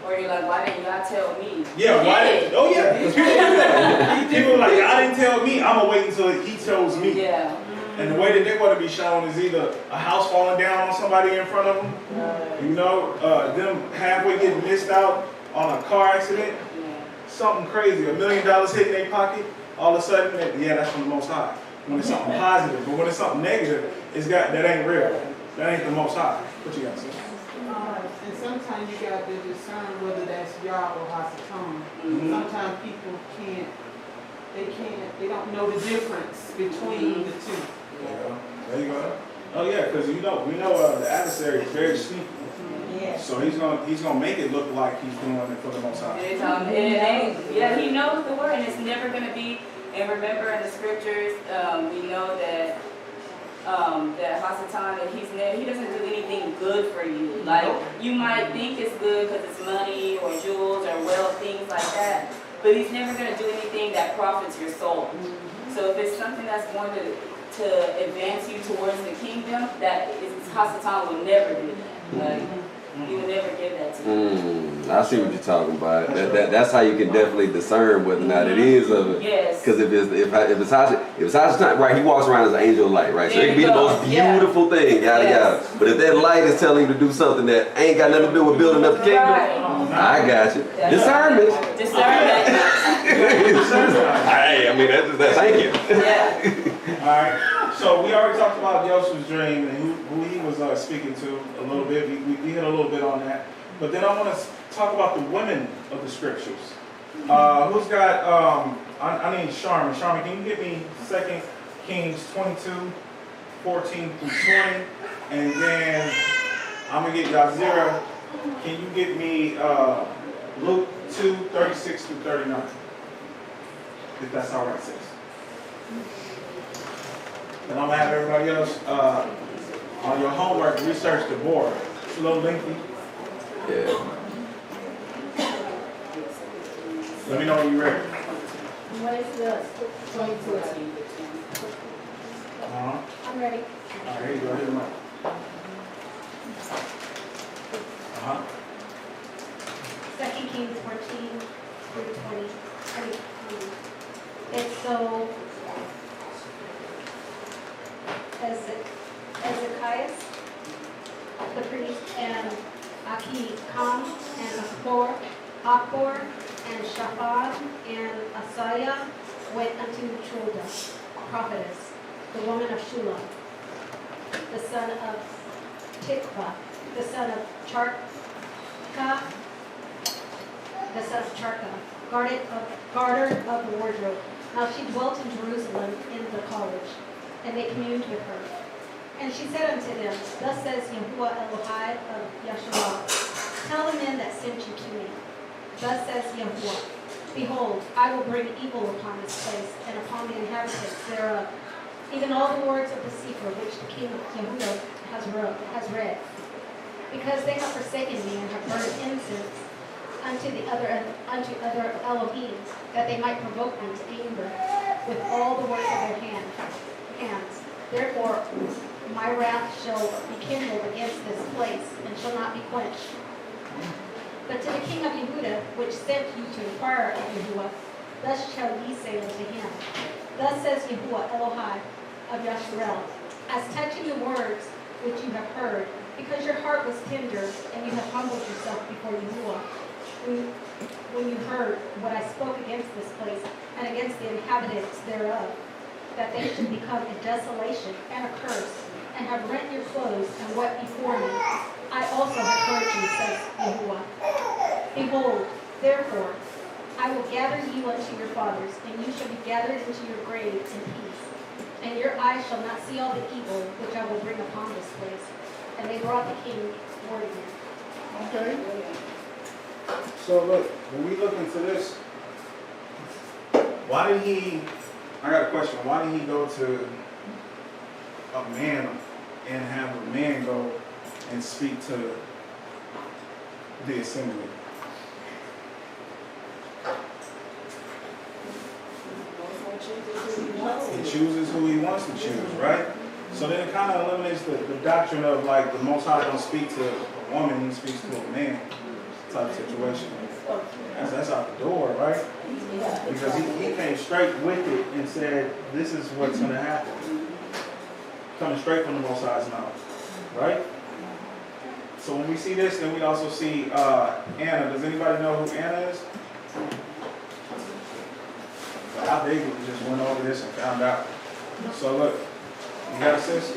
Or you're like, why didn't y'all tell me? Yeah, why? Oh yeah. People do that. People are like, y'all didn't tell me. I'm gonna wait until he tells me. Yeah. And the way that they want to be shown is either a house falling down on somebody in front of them, you know, them halfway getting missed out on a car accident, something crazy, $1 million hitting their pocket, all of a sudden, that's from the Most High. When it's something positive, but when it's something negative, that ain't real. That ain't the Most High. What you got to say? And sometimes you got to discern whether that's Yah or Hasatan. Sometimes people they don't know the difference between the two. There you go. Oh yeah, because we know the adversary is very sneaky. Yeah. So he's gonna make it look like he's doing it for the Most High. He knows the word, and it's never gonna be. And remember in the scriptures, we know that Hasatan, that he doesn't do anything good for you. Like you might think it's good because it's money or jewels or wealth, things like that. But he's never gonna do anything that profits your soul. So if it's something that's going to advance you towards the kingdom, Hasatan will never do that. Like, he will never give that to you. I see what you're talking about. That's how you can definitely discern whether or not it is of it. Yes. Because if it's Hasatan, right, he walks around as an angel of light, right? So it can be the most beautiful thing, yada yada. But if that light is telling you to do something that ain't got nothing to do with building up the kingdom, I got you. Discernment. Hey, I mean that's thank you. Yeah. All right. So we already talked about Yosef's dream and who he was speaking to a little bit. We hit a little bit on that. But then I want to talk about the women of the scriptures. Who's got, I need Sharman. Sharman, can you get me 2 Kings 22, 14 through 20? And then I'm going to get Yazira. Can you get me Luke 2, 36 through 39? If that's all right, sis. And I'm going to have everybody else on your homework research the board. It's a little lengthy. Yeah. Let me know when you're ready. What is the 22? I'm ready. All right, here you go. Here's the mic. Second Kings 14 through 20. It's so Ezekias, the priest, and Achikam, and Akbor, and Shaphan, and Asaiah went unto Chulda, prophetess, the woman of Shulam, the son of Tikva, the son of Charka, guarder of the wardrobe. Now she dwelt in Jerusalem in the college, and they communed with her. And she said unto them, Thus says Yahuwah Elohai of Yasharal, tell the men that sent you to me. Thus says Yahuwah, Behold, I will bring evil upon this place, and upon the inhabitants thereof, even all the words of the sefer which the king of Yehudah has read. Because they have forsaken me and have burned incense unto other Elohim, that they might provoke me to anger with all the works of their hand. hands. Therefore, my wrath shall be kindled against this place, and shall not be quenched. But to the king of Yehuda, which sent you to inquire of Yahuwah, thus shall ye say unto him, Thus says Yahuwah Elohai of Yasharel, as touching the words which you have heard, because your heart was tender, and you have humbled yourself before Yahuwah, when you heard what I spoke against this place, and against the inhabitants thereof, that they should become a desolation and a curse, and have rent your clothes and wept before me. I also have heard you, says Yahuwah. Behold, therefore, I will gather you unto your fathers, and you shall be gathered into your graves in peace. And your eyes shall not see all the evil which I will bring upon this place. And they brought the king word again. Okay. So look, when we look into this, why did he, I got a question, why did he go to a man and have a man go and speak to the assembly? He chooses who he wants to choose, right? So then it kind of eliminates the doctrine of like the Most High don't speak to a woman, he speaks to a man type situation. That's out the door, right? Because he came straight with it and said, this is what's going to happen. Coming straight from the Most High's mouth, right? So when we see this, then we also see Anna. Does anybody know who Anna is? I think we just went over this and found out. So look, you got a sis?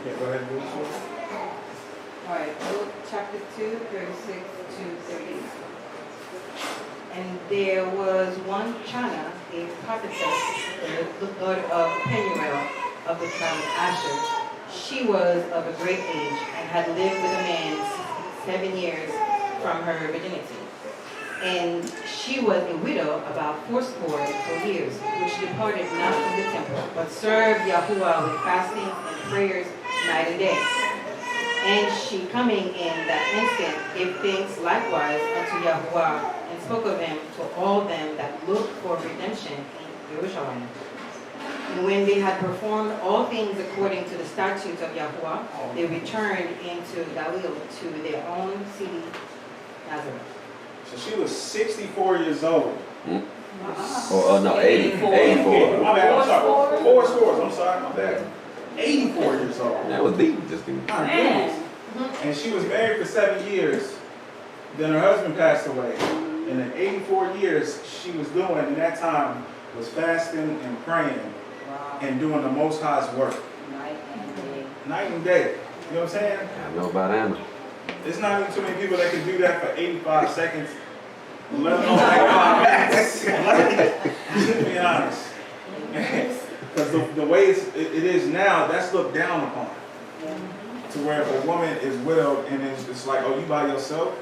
Okay, go ahead and do this one. All right, Luke chapter 2, 36 to 38. And there was one Chana, a prophetess, the daughter of Penuel of the tribe of Asher. She was of a great age and had lived with a man 7 years from her virginity. And she was a widow about fourscore years, which departed not from the temple, but served Yahuwah with fasting and prayers night and day. And she, coming in that instant, gave thanks likewise unto Yahuwah, and spoke of him to all them that looked for redemption in Jerusalem. And when they had performed all things according to the statutes of Yahuwah, they returned into Galilee to their own city, Nazareth. So she was 64 years old. Oh, no, 84. My bad, I'm sorry. Four scores, I'm sorry, my bad. 84 years old. That was deep, just deep. And she was married for 7 years. Then her husband passed away. And in 84 years, she was doing, in that time, was fasting and praying and doing the Most High's work. Night and day. Night and day. You know what I'm saying? I know about Anna. There's not even too many people that can do that for 85 seconds, let alone 85 minutes. To be honest. Because the way it is now, that's looked down upon. To where if a woman is widowed and it's like, oh, you by yourself,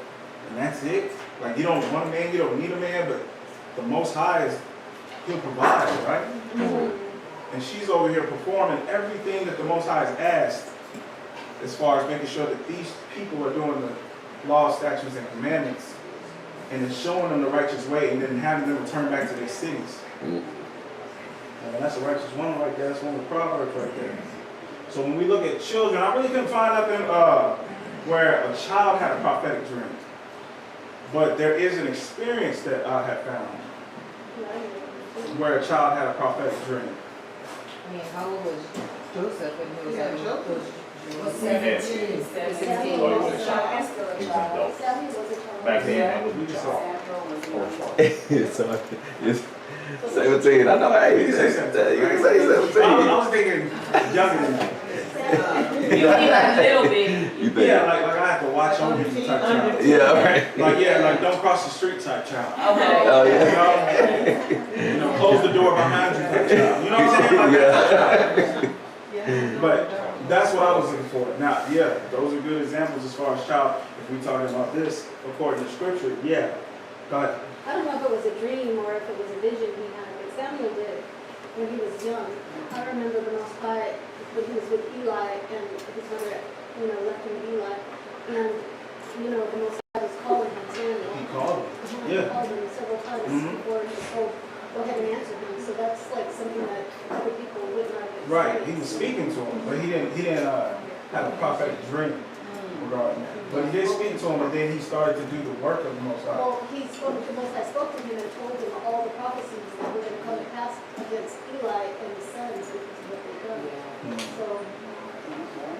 and that's it. Like, you don't want a man, you don't need a man, but the Most High is, he'll provide, right? And she's over here performing everything that the Most High has asked, as far as making sure that these people are doing the laws, statutes, and commandments, and it's showing them the righteous way, and then having them return back to their cities. And that's a righteous one right there. That's one of the proverbs right there. So when we look at children, I really couldn't find nothing where a child had a prophetic dream. But there is an experience that I have found where a child had a prophetic dream. I mean, how old was Joseph when he was having those? 17. 17. Oh, he was a child. He was an adult. Back then, that was a child. So it's 17. I know. Hey, you can say 17. I was thinking younger than that. You like a little bit. You think? Yeah, like I have to watch over you type child. Yeah, right. Like don't cross the street type child. Okay. Oh, yeah. You know, close the door behind you type child. You know what I'm saying? Like that type child. But that's what I was looking for. Now, yeah, those are good examples as far as child. If we're talking about this according to scripture, yeah. Go ahead. I don't know if it was a dream or if it was a vision he had, but Samuel did when he was young. I remember the Most High when he was with Eli and his mother, left him with Eli. And, the Most High was calling him Samuel. He called him. He called him several times before he was told go ahead and answer him. So that's like something that other people would not have. Right, he was speaking to him, but he didn't have a prophetic dream regarding that. But he did speak to him, and then he started to do the work of the Most High. Well, he spoke, the Most High spoke to him and told him all the prophecies that were going to come to pass against Eli and his sons because of what they've done.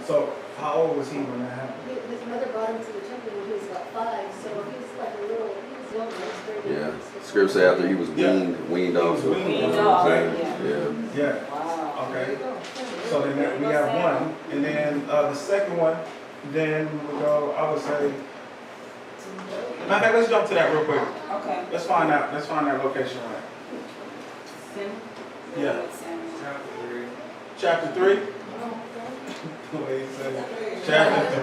So how old was he when that happened? His mother brought him to the temple when he was about 5, so he was like a little, he was young, he was very young. Yeah. Scripture say after he was weaned off. He was weaned off, Yeah. Wow. Okay. So then we have one, and then the second one, then we would go, I would say, matter of fact, let's jump to that real quick. Okay. Let's find that location right. Yeah. Chapter 3. The way he said it. Chapter 3.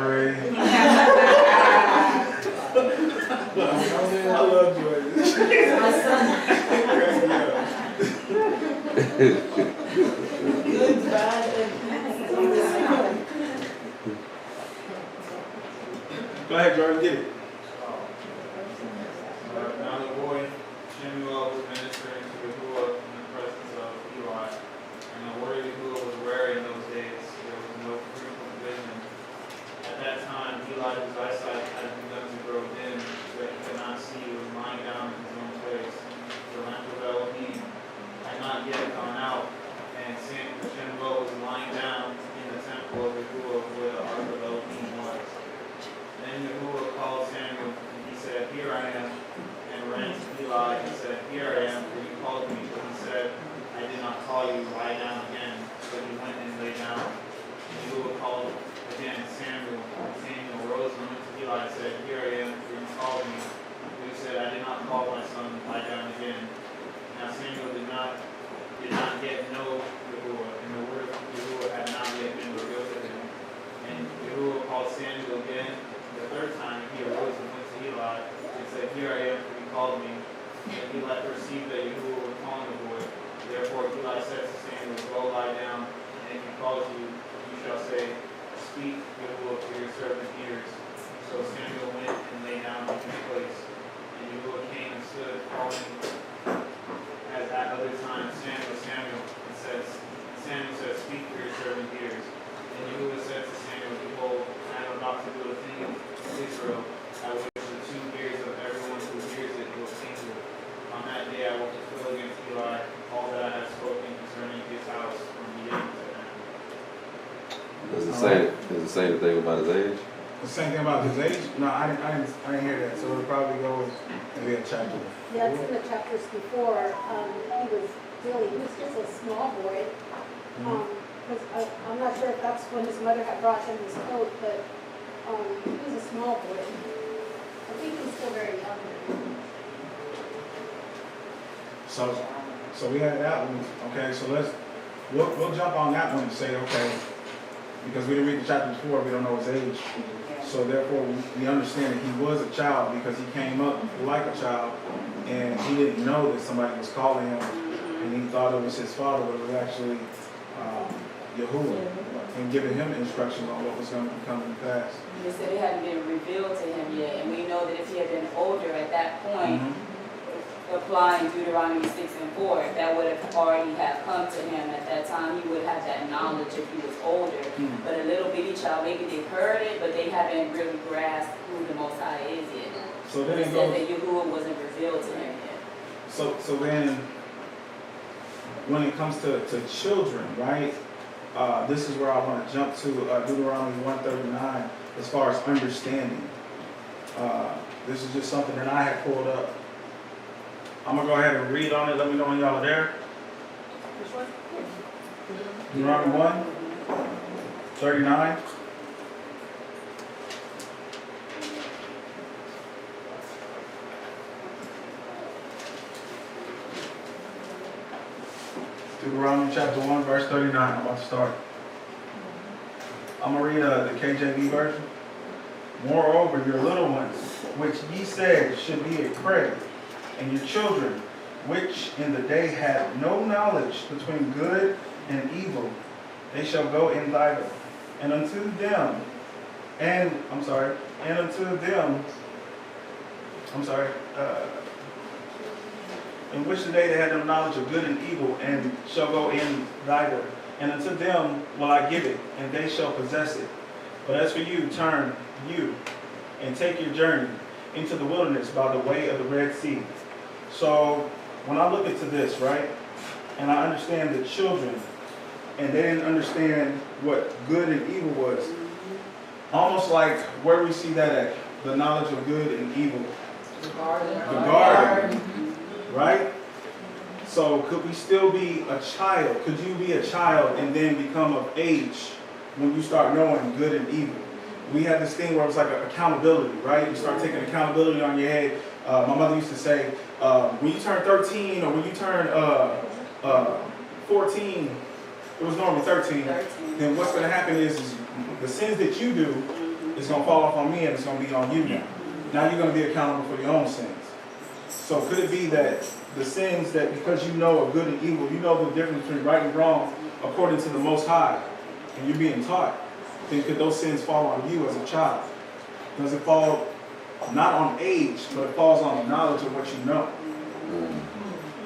I love Jordan. My son. Good, bad, and Go ahead, Jordan, get it. Now the boy Shemuel was ministering to Yahuwah in the presence of Eli, and the word of Yahuwah was rare in those days. There was no frequent vision. At that time, Eli, whose eyesight had begun to grow dim, so that he could not see, was lying down in his own place. The lamp of Elohim had not yet gone out, and Shemuel was lying down in the temple of Yahuwah where the ark of Elohim was. Then Yahuwah called Samuel, and he said, "Here I am," and ran to Eli and said, "Here I am, for you called me." But he said, "I did not call you, lie down again." So he went and lay down. And Yahuwah called again Samuel. And Samuel rose and went to Eli and said, "Here I am, for you called me." But he said, "I did not call my son, lie down again." Now Samuel did not yet know Yahuwah, and the word of Yahuwah had not yet been revealed to him. And Yahuwah called Samuel again the third time, and he arose and went to Eli and said, "Here I am, for you called me." And Eli perceived that Yahuwah was calling the boy. Therefore Eli said to Samuel, "Go lie down, and if he calls you, you shall say, 'Speak, Yahuwah, for your servant hears.'" So Samuel went and lay down in his place. And Yahuwah came and stood, calling as at other times, "Samuel, Samuel." And Samuel said, "Speak, for your servant hears." And Yahuwah said to Samuel, "Behold, I am about to do a thing in Israel, at which the 2 ears of everyone who hears it will tingle. On that day I will fulfill against Eli all that I have spoken concerning his house from beginning to end." Does it say anything about his age? The same thing about his age? No, I didn't hear that. So it'll probably go maybe a chapter. Yeah, it's in the chapters before. He was just a small boy. Because I'm not sure if that's when his mother had brought him his coat, but he was a small boy. I think he's still very young. So we had that one. Okay, so we'll jump on that one and say, okay, because we didn't read the chapter before, we don't know his age. So therefore we understand that he was a child because he came up like a child and he didn't know that somebody was calling him and he thought it was his father, but it was actually Yahuwah, and giving him instructions on what was going to come to pass. They said it hadn't been revealed to him yet, and we know that if he had been older at that point, applying Deuteronomy 6 and 4, if that would have already have come to him at that time, he would have that knowledge if he was older. But a little bitty child, maybe they've heard it, but they haven't really grasped who the Most High is yet. So then it says that Yahuwah wasn't revealed to him yet. So then, when it comes to children, right? This is where I want to jump to Deuteronomy 139 as far as understanding. This is just something that I had pulled up. I'm going to go ahead and read on it. Let me know when y'all are there. Which one? Deuteronomy 1, 39. Deuteronomy chapter 1, verse 39. I'm about to start. I'm going to read the KJV version. "Moreover, your little ones, which ye said should be a prey, and your children, which in the day had no knowledge between good and evil, they shall go in thither. And unto them, in which the day they had no knowledge of good and evil, and shall go in thither. And unto them will I give it, and they shall possess it. But as for you, turn you, and take your journey into the wilderness by the way of the Red Sea. So when I look into this, right, and I understand the children, and they didn't understand what good and evil was, almost like where we see that at, the knowledge of good and evil. The garden, right? So could we still be a child? Could you be a child and then become of age when you start knowing good and evil? We have this thing where it's like accountability, right? You start taking accountability on your head. My mother used to say, when you turn 13 or when you turn 14, it was normally 13, then what's going to happen is the sins that you do is going to fall off on me and it's going to be on you now. Now you're going to be accountable for your own sins. So could it be that the sins that because you know of good and evil, you know the difference between right and wrong according to the Most High, and you're being taught, then could those sins fall on you as a child? Does it fall not on age, but it falls on the knowledge of what you know?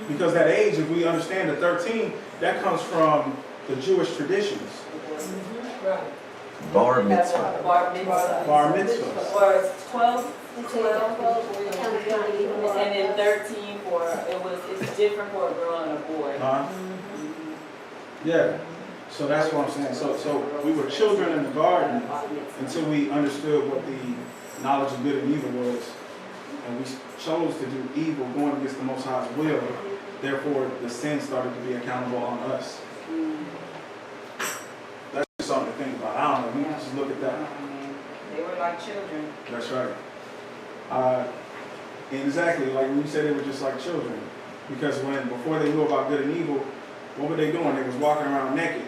Because that age, if we understand the 13, that comes from the Jewish traditions. Bar mitzvah. Bar mitzvah. Or it's 12, and then 13 for, it's different for a girl and a boy. Yeah. So that's what I'm saying. So we were children in the garden until we understood what the knowledge of good and evil was. And we chose to do evil, going against the Most High's will. Therefore, the sin started to be accountable on us. That's just something to think about. I don't know. We can just look at that. They were like children. That's right. Exactly, like when you said they were just like children. Because before they knew about good and evil, what were they doing? They was walking around naked.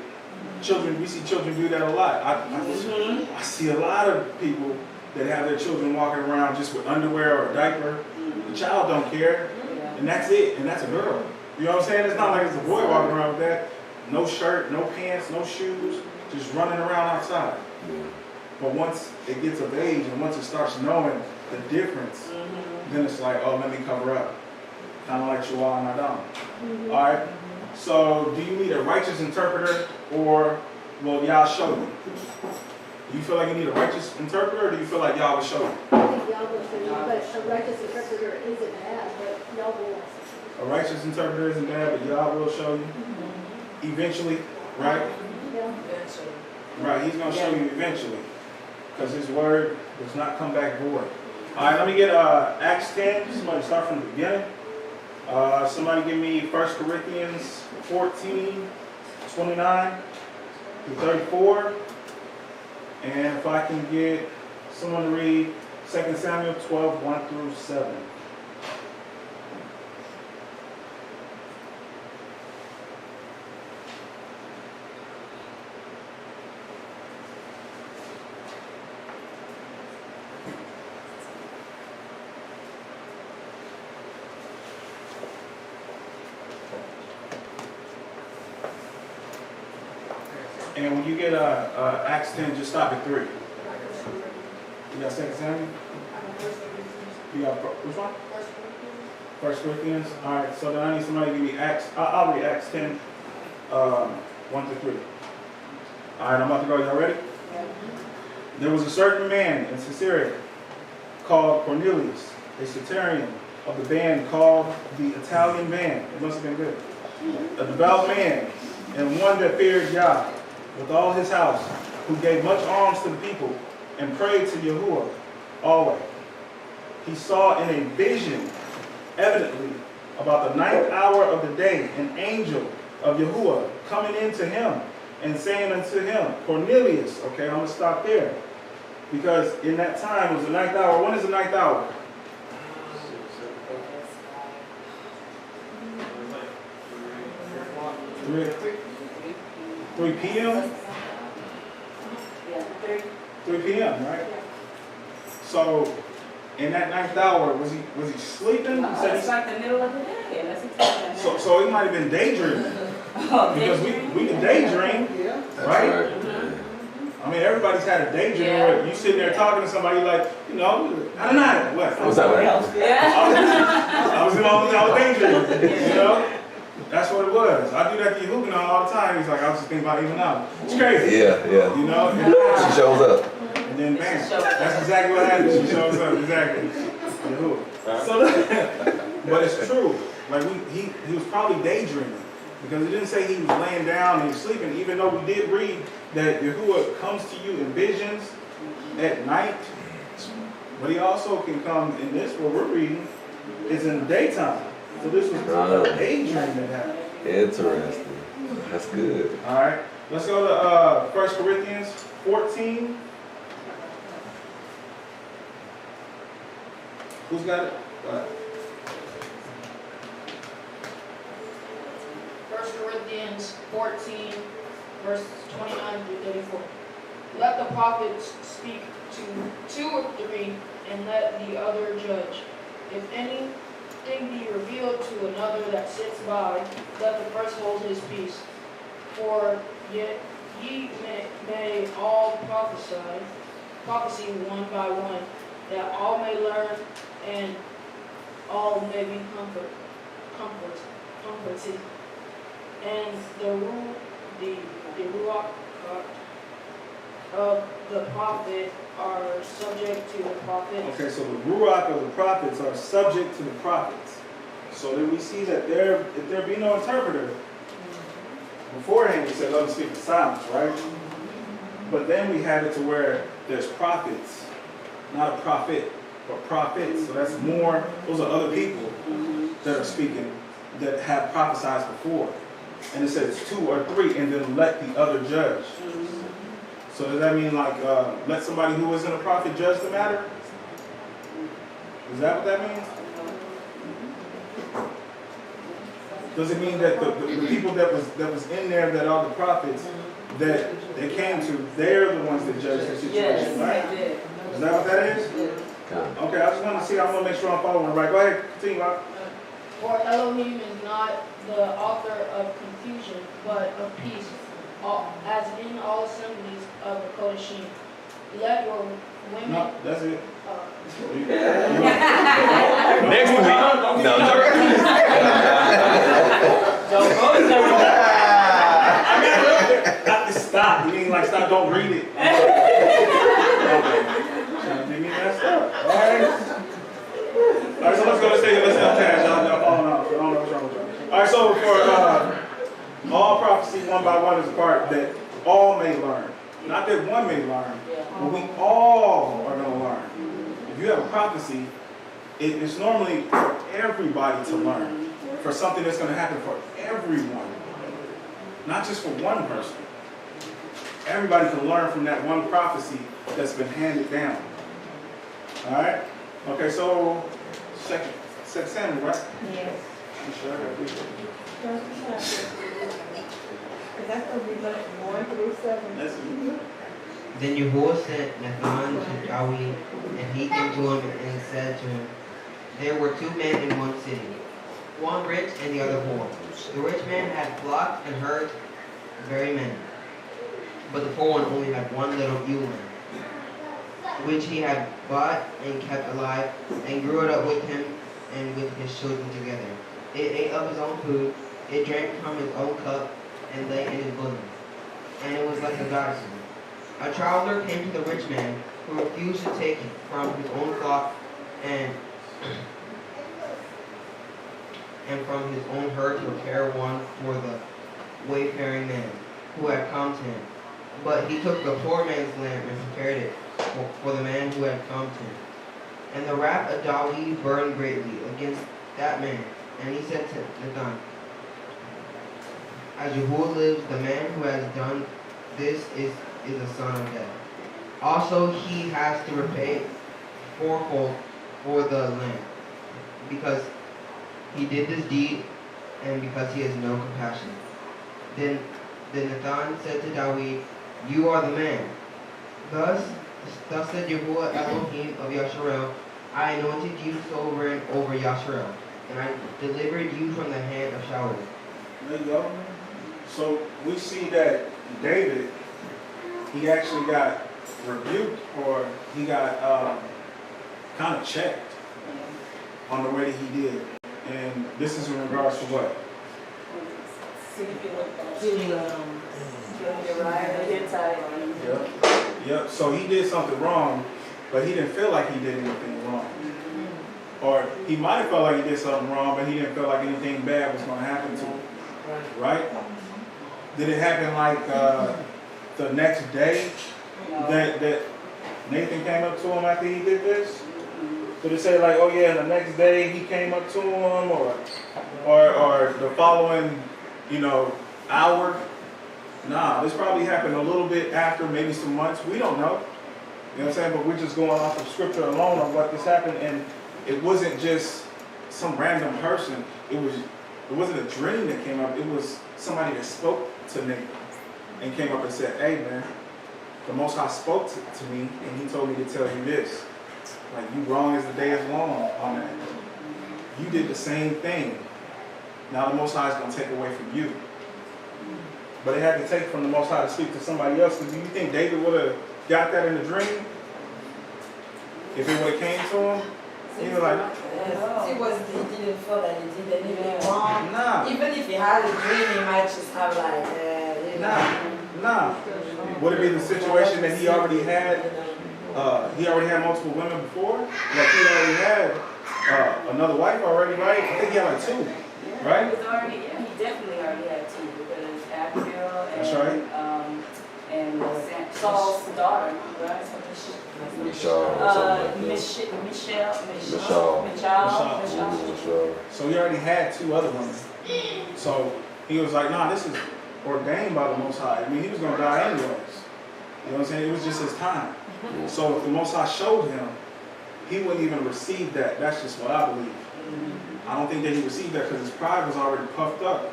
Children, we see children do that a lot. I see a lot of people that have their children walking around just with underwear or a diaper. The child don't care, and that's it, and that's a girl. You know what I'm saying? It's not like it's a boy walking around with that. No shirt, no pants, no shoes, just running around outside. But once it gets of age and once it starts knowing the difference, then it's like, oh, let me cover up. Kind of like Shua and Adam. All right? So, do you need a righteous interpreter, or will Yah show you? Do you feel like you need a righteous interpreter, or do you feel like Yah will show you? I think Yah will show you, but a righteous interpreter isn't bad, but Yah will. A righteous interpreter isn't bad, but Yah will show you. Eventually, right? Yeah. Right, he's going to show you eventually. Because his word does not come back void. All right, let me get Acts 10. Somebody start from the beginning. Somebody give me 1 Corinthians 14, 29 through 34. And if I can get someone to read 2 Samuel 12, 1 through 7. And when you get Acts 10, just stop at 3. You got 2 Samuel? You got which one? 1 Corinthians. All right, so then I need somebody to give me Acts. I'll read Acts 10, 1 through 3. All right, I'm about to go. Y'all ready? There was a certain man in Caesarea called Cornelius, a centurion of the band called the Italian band. It must have been good. A devout man, and one that feared Yah with all his house, who gave much alms to the people and prayed to Yahuwah always. He saw in a vision, evidently, about the 9th hour of the day, an angel of Yahuwah coming into him and saying unto him, Cornelius. Okay, I'm going to stop there. Because in that time, it was the 9th hour. When is the 9th hour? 3 p.m.? 3 p.m., right? So, in that 9th hour, was he sleeping? It's like the middle of the day. That's exactly. So he might have been daydreaming. Because we can daydream, right? I mean, everybody's had a day dream where you sitting there talking to somebody like, you know, I don't know, what? What's up, man? I was daydreaming, you know? That's what it was. I do that to Yehuda all the time. He's like, I was just thinking about even now. It's crazy. Yeah. You know? She shows up. And then bam, that's exactly what happened. She shows up, exactly. Yehuda. So, but it's true. Like he was probably daydreaming. Because it didn't say he was laying down and he was sleeping, even though we did read that Yahuwah comes to you in visions at night. But he also can come in this, what we're reading, is in the daytime. So this was a daydream that happened. Interesting. That's good. All right. Let's go to 1 Corinthians 14. Who's got it? 1 Corinthians 14, verses 29 through 34. Let the prophets speak to 2 or 3, and let the other judge. If anything be revealed to another that sits by, let the first hold his peace. For yet ye may all prophesy one by one, that all may learn and all may be comforted. And the ruach of the prophet are subject to the prophet. Okay, so the ruach of the prophets are subject to the prophets. So then we see that if there be no interpreter, beforehand we said let them speak in silence, right? But then we have it to where there's prophets, not a prophet, but prophets. So that's more, those are other people that are speaking that have prophesied before. And it says 2 or 3, and then let the other judge. So does that mean like let somebody who isn't a prophet judge the matter? Is that what that means? Does it mean that the people that was in there that are the prophets that they came to, they're the ones that judge the situation, right? Is that what that is? Okay, I just want to see. I want to make sure I'm following right. Go ahead, continue. For Elohim is not the author of confusion, but of peace, as in all assemblies of the Kodashim. Let your women... No, that's it. Next week. No, Not to stop. You mean like stop, don't read it. You mean that stop. All right, so let's go. Let's say y'all following off. I don't know what's wrong with y'all. All right, so for all prophecy one by one is a part that all may learn. Not that one may learn, but we all are going to learn. If you have a prophecy, it's normally for everybody to learn, for something that's going to happen for everyone, not just for one person. Everybody can learn from that one prophecy that's been handed down. All right? Okay, so second Samuel, right? Yes. I'm sure I got this. That's going to be like 1 through 7. Then Yahuwah sent Nathan to David, and he came to him and said to him, there were 2 men in one city, one rich and the other poor. The rich man had flocks and herds, very many. But the poor one only had one little ewe lamb, which he had bought and kept alive, and grew it up with him and with his children together. It ate of his own food, it drank from his own cup, and lay in his bosom. And it was like a goddess. A traveler came to the rich man, who refused to take from his own flock and from his own herd to prepare one for the wayfaring man who had come to him. But he took the poor man's lamb and prepared it for the man who had come to him. And the wrath of David burned greatly against that man. And he said to Nathan, as Yahuwah lives, the man who has done this is a son of death. Also he has to repay fourfold for the lamb, because he did this deed, and because he has no compassion. Then Nathan said to David, you are the man. Thus said Yahuwah Elohim of Yasharel, I anointed you sovereign over Yasharel, and I delivered you from the hand of Shaul. There you go. So we see that David he actually got rebuked, or he got kind of checked on the way that he did. And this is in regards to what? Yep. So he did something wrong, but he didn't feel like he did anything wrong. Or he might have felt like he did something wrong, but he didn't feel like anything bad was going to happen to him. Right? Did it happen like the next day that Nathan came up to him after he did this? Did it say like, oh yeah, the next day he came up to him, or the following, hour? Nah, this probably happened a little bit after, maybe some months. We don't know. You know what I'm saying? But we're just going off of scripture alone on what this happened, and it wasn't just some random person. It wasn't a dream that came up. It was somebody that spoke to Nathan and came up and said, hey man, the Most High spoke to me, and he told me to tell you this. Like, you wrong as the day is long on that. You did the same thing. Now the Most High is going to take away from you. But it had to take from the Most High to speak to somebody else. Because do you think David would have got that in the dream? If it would have came to him? He was like, he didn't feel that he did anything wrong. Nah. Even if he had a dream, he might just have like, Nah. Would it be the situation that he already had? He already had multiple women before. Like he already had another wife already, right? I think he had like 2, right? He definitely already had 2 because Abigail and that's right. And Saul's daughter, right? Michelle. So he already had 2 other women. So he was like, nah, this is ordained by the Most High. I mean, he was going to die anyways. You know what I'm saying? It was just his time. So if the Most High showed him, he wouldn't even receive that. That's just what I believe. I don't think that he received that because his pride was already puffed up.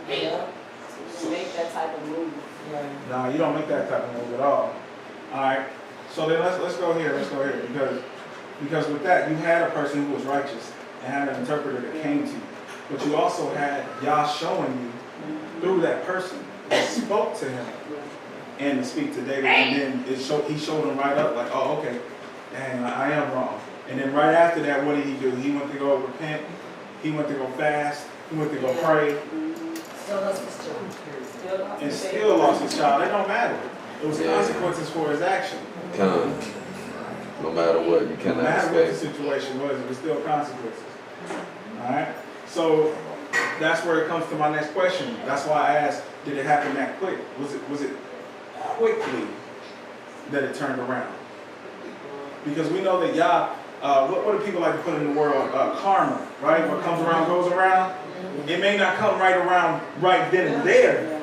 Yeah. To make that type of move. No, you don't make that type of move at all. All right. So then let's go here. Let's go here because with that you had a person who was righteous and had an interpreter that came to you, but you also had Yah showing you through that person that spoke to him and to speak to David, and then he showed him right up like, oh okay, dang, I am wrong. And then right after that, what did he do? He went to go repent. He went to go fast. He went to go pray. Still lost his child. And still lost his child. It don't matter. It was consequences for his action. No matter what, you cannot No matter what the escape. situation was, it was still consequences. All right. So that's where it comes to my next question. That's why I asked, did it happen that quick? Was it quickly that it turned around? Because we know that Yah, what do people like to put in the world? Karma, right? What comes around goes around. It may not come right around right then and there,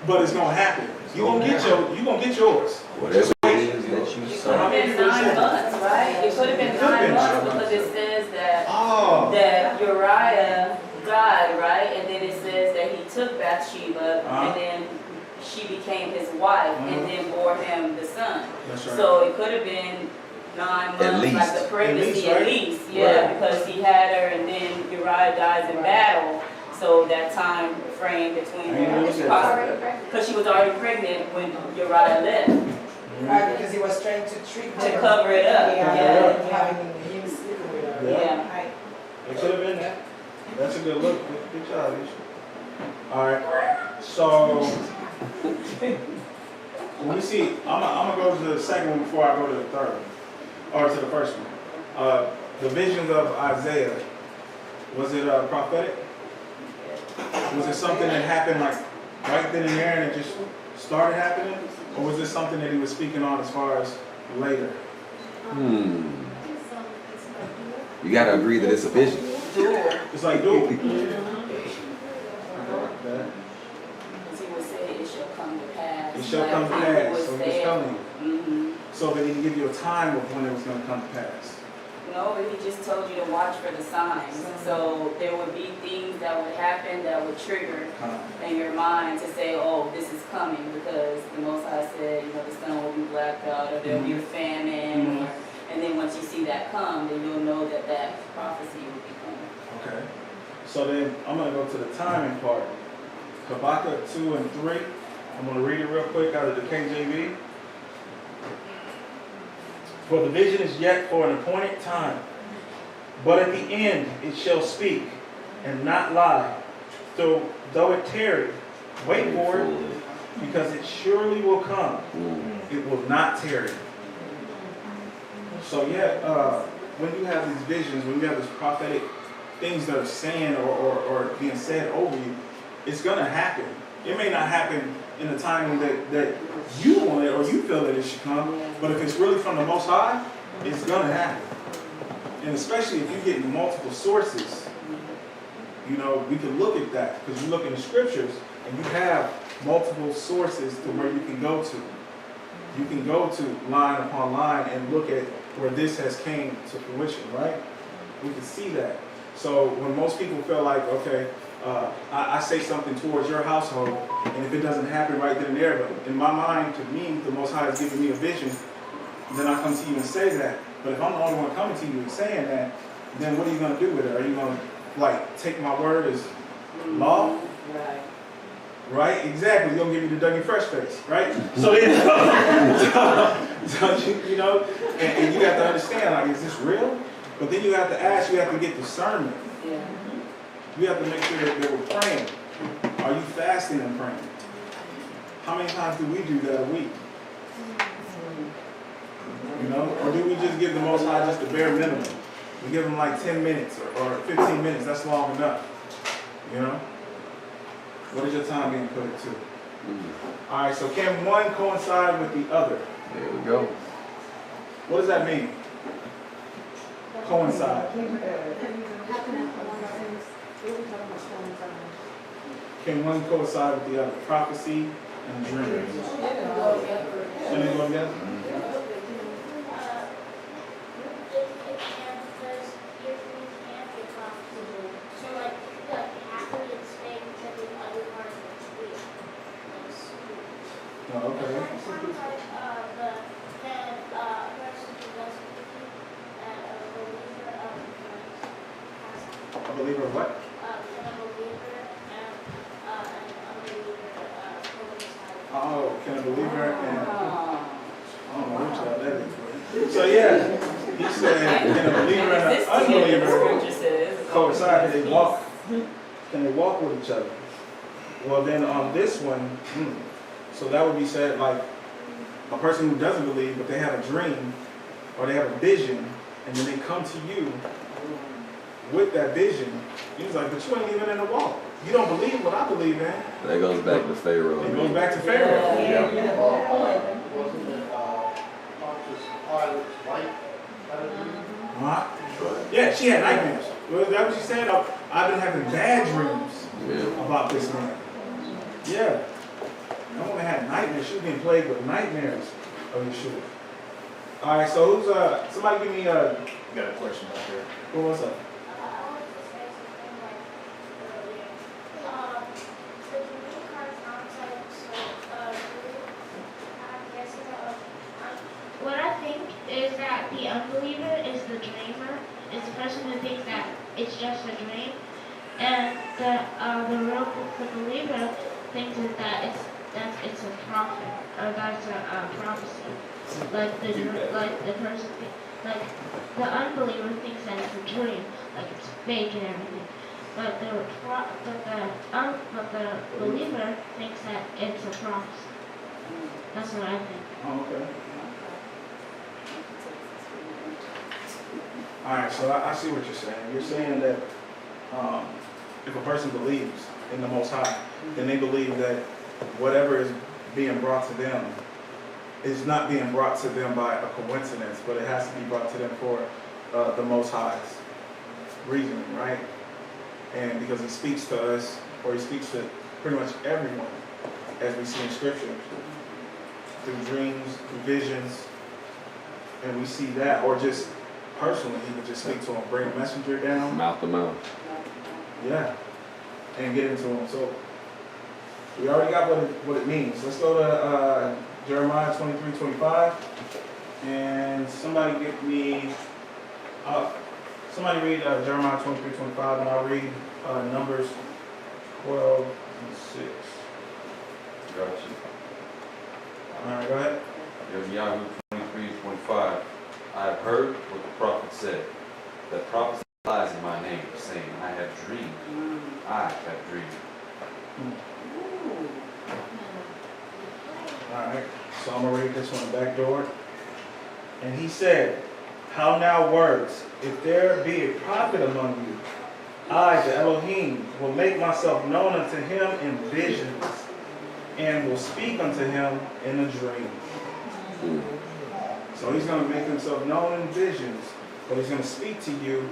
but it's gonna happen. You gonna get yours. Whatever it is that you It could saw. have been 9 months, right? It could have been 9 months because it says that Uriah died, right? And then it says that he took Bathsheba and then she became his wife and then bore him the son. That's right. So it could have been 9 months, like the pregnancy at at least, least, yeah, because he had her and then Uriah dies in battle. So that time frame between them, because she was already pregnant when Uriah left. Right, because he was trying to treat her. To cover it up, yeah. Having him sleeping with her. Yeah. It could have been that. That's a good look. Good job, Isha. All right. So when we see, I'm gonna go to the second one before I go to the third one, or to the first one. The visions of Isaiah. Was it prophetic? Was it something that happened like right then and there, and it just started happening, or was this something that he was speaking on as far as later? You gotta agree that it's a vision. It's like dual. Because he would say it shall come to pass. It shall come to pass. So He it's coming. So they didn't give you a time of when it was going to come to pass. No, but he just told you to watch for the signs. So there would be things that would happen that would trigger in your mind to say, oh, this is coming, because the Most High said, the sun will be blacked out, or there'll be a famine. And then once you see that come, then you'll know that that prophecy will be coming. Okay. So then I'm going to go to the timing part. Habakkuk 2 and 3. I'm going to read it real quick out of the KJV. For the vision is yet for an appointed time, but at the end it shall speak and not lie. So though it tarry, wait for it, because it surely will come. It will not tarry. So yeah, when you have these visions, when you have these prophetic things that are saying or being said over you, it's going to happen. It may not happen in the time that you want it or you feel that it should come, but if it's really from the Most High, it's going to happen. And especially if you get multiple sources, you know, we can look at that, because you look in the scriptures and you have multiple sources to where you can go to. You can go to line upon line and look at where this has came to fruition, right? We can see that. So when most people feel like, okay, I say something towards your household, and if it doesn't happen right then and there, but in my mind, to me, the Most High has given me a vision, then I come to you and say that. But if I'm the only one coming to you and saying that, then what are you going to do with it? Are you going to, like, take my word as law? Right. Right? Exactly. You're going to give me the Dougie Fresh face, right? So then, you know, and you have to understand, like, is this real? But then you have to ask, you have to get discernment. Yeah. You have to make sure that we're praying. Are you fasting and praying? How many times do we do that a week? You know? Or do we just give the Most High just the bare minimum? We give them like 10 minutes or 15 minutes. That's long enough. You know? What is your time being put to? All right, so can one coincide with the other? There we go. What does that mean? Coincide. Can one coincide with the other? Prophecy and dreams. Can they go together? Oh, okay. A believer of what? Oh, can a believer and I don't know which one that is. So yeah, he said, can a believer and an unbeliever coincide? Can they walk with each other? Well, then on this one, so that would be said like a person who doesn't believe, but they have a dream or they have a vision, and then they come to you with that vision. He's like, but you ain't even in the walk. You don't believe what I believe in. That goes back to Pharaoh. It goes back to Pharaoh. Yeah, she had nightmares. Was that what she said? I've been having bad dreams about this man. Yeah. That woman had nightmares. She was being plagued with nightmares of Yeshua. All right, so who's somebody give me you got a question out there. What's up? What I think is that the unbeliever is the dreamer, is the person who thinks that it's just a dream, and the believer thinks that it's a prophet, or that's a prophecy. Like the person like the unbeliever thinks that it's a dream, like it's fake and everything. But the believer thinks that it's a prophecy. That's what I think. Oh, okay. All right, so I see what you're saying. You're saying that if a person believes in the Most High, then they believe that whatever is being brought to them is not being brought to them by a coincidence, but it has to be brought to them for the Most High's reasoning, right? And because He speaks to us, or He speaks to pretty much everyone, as we see in Scripture, through dreams, through visions, and we see that, or just personally, He could just speak to them, bring a messenger down. Mouth to mouth. Yeah, and get into them. So we already got what it means. Let's go to Jeremiah 23:25, and somebody get me. Somebody read Jeremiah 23:25, and I'll read Numbers 12 and 6. Gotcha. All right, go ahead. Yahoo 23:25. I have heard what the prophet said. That prophet lies in my name, saying, I have dreamed. I have dreamed. All right, so I'm gonna read this one back door. And he said, how now words, if there be a prophet among you, I, the Elohim, will make myself known unto him in visions, and will speak unto him in a dream. So he's going to make himself known in visions, but he's going to speak to you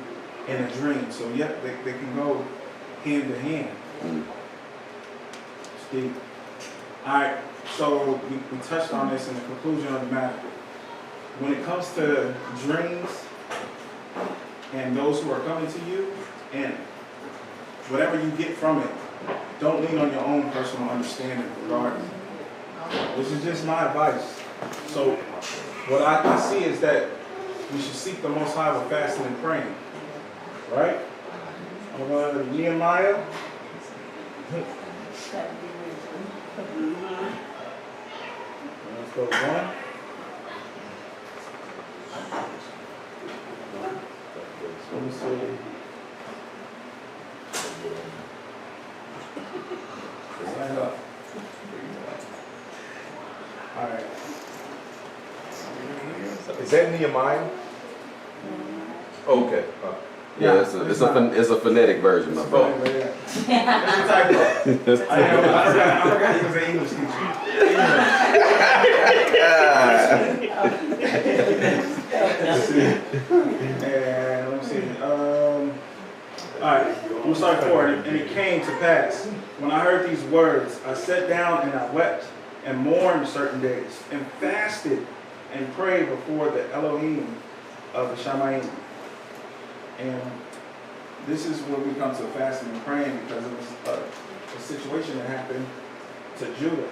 in a dream. So yep, they can go hand to hand. Steve. All right, so we touched on this in the conclusion of the matter. When it comes to dreams and those who are coming to you, and whatever you get from it, don't lean on your own personal understanding regarding. This is just my advice. So what I can see is that we should seek the Most High with fasting and praying. Right? I'm going to Nehemiah. Let's go 1. Let me see. Stand up. All right. Is that Nehemiah? Okay. Yeah, it's a phonetic version, my friend. I forgot he was an English teacher. And let me see. Alright, I'm gonna start forward. And it came to pass, when I heard these words, I sat down and I wept and mourned certain days, and fasted and prayed before the Elohim of the Shamayim. And this is where we come to fasting and praying, because it was a situation that happened to Judah.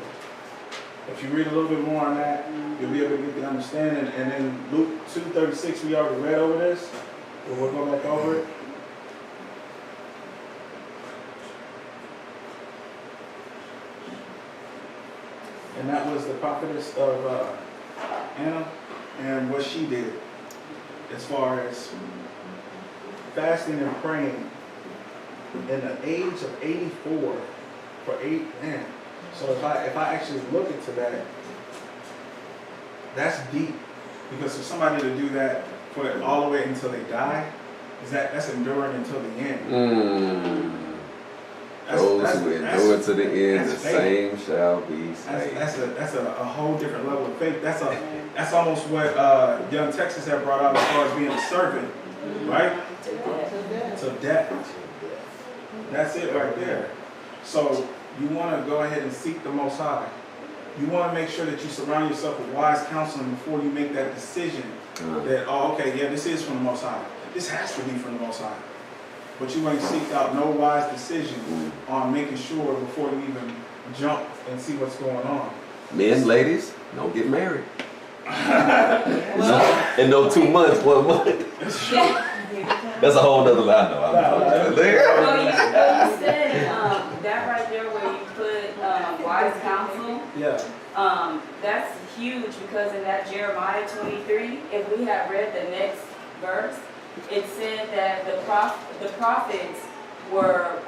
If you read a little bit more on that, you'll be able to get the understanding. And then Luke 2:36, we already read over this, but we'll go back over it. And that was the prophetess of Anna, and what she did as far as fasting and praying in the age of 84 for 8 men. So if I actually look into that, that's deep, because for somebody to do that for all the way until they die, that's enduring until the end. Those who endure to the end, the same shall be saved. That's a whole different level of faith. That's almost what Young Texas had brought out as far as being a servant, right? To death. That's it right there. So you want to go ahead and seek the Most High. You want to make sure that you surround yourself with wise counseling before you make that decision. That, oh, okay, yeah, this is from the Most High. This has to be from the Most High. But you ain't seeked out no wise decision on making sure before you even jump and see what's going on. Men, ladies, don't get married. In no 2 months, 1 month. That's a whole nother line, though. Well, you said that right there where you put wise counsel. Yeah. That's huge, because in that Jeremiah 23, if we had read the next verse, it said that the prophets were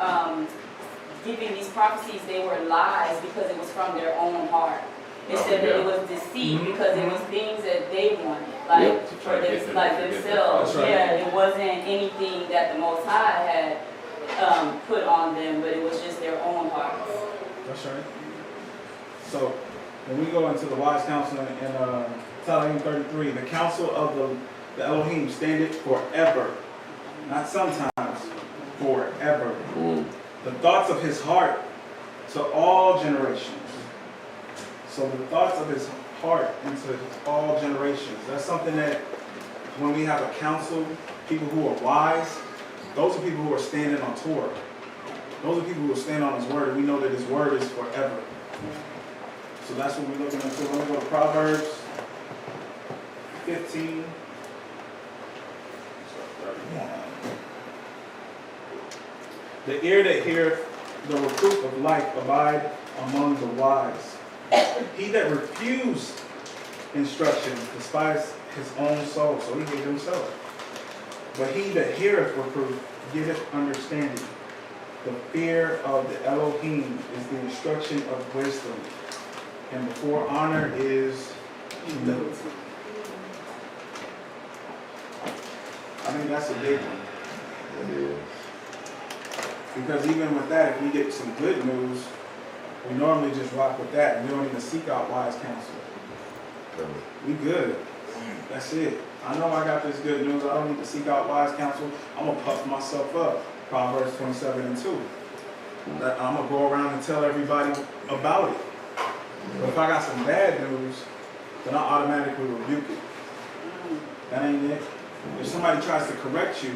giving these prophecies, they were lies because it was from their own heart. It said that it was deceit because it was things that they wanted, like for themselves. Right. Yeah, it wasn't anything that the Most High had put on them, but it was just their own hearts. That's right. So when we go into the wise counsel in Tehilliym 33, the counsel of the Elohim standeth forever, not sometimes, forever. The thoughts of his heart to all generations. So the thoughts of his heart into all generations. That's something that when we have a council, people who are wise, those are people who are standing on Torah. Those are people who are standing on his word, and we know that his word is forever. So that's what we're looking into. Let me go to Proverbs 15. The ear that heareth the reproof of life abide among the wise. He that refused instruction despised his own soul, so he hated himself. But he that heareth reproof getteth understanding. The fear of the Elohim is the instruction of wisdom, and before honor is humility. I think that's a big one. It is. Because even with that, if we get some good news, we normally just rock with that, and we don't even seek out wise counsel. We good. That's it. I know I got this good news. I don't need to seek out wise counsel. I'm going to puff myself up. Proverbs 27:2. I'm going to go around and tell everybody about it. But if I got some bad news, then I automatically rebuke it. That ain't it. If somebody tries to correct you,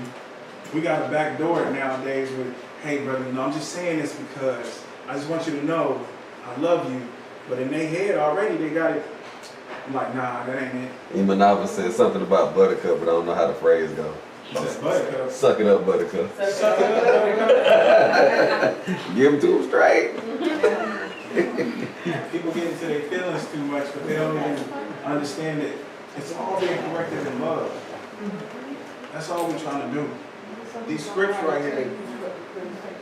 we got to backdoor it nowadays with, hey brother, I'm just saying this because I just want you to know I love you. But in their head already, they got it. I'm like, nah, that ain't it. Imanava said something about buttercup, but I don't know how the phrase goes. Buttercup. Suck it up, buttercup. Suck it up, buttercup. Give them to them straight. People get into their feelings too much, but they don't even understand that it's all being corrected in love. That's all we're trying to do. These scripts right here,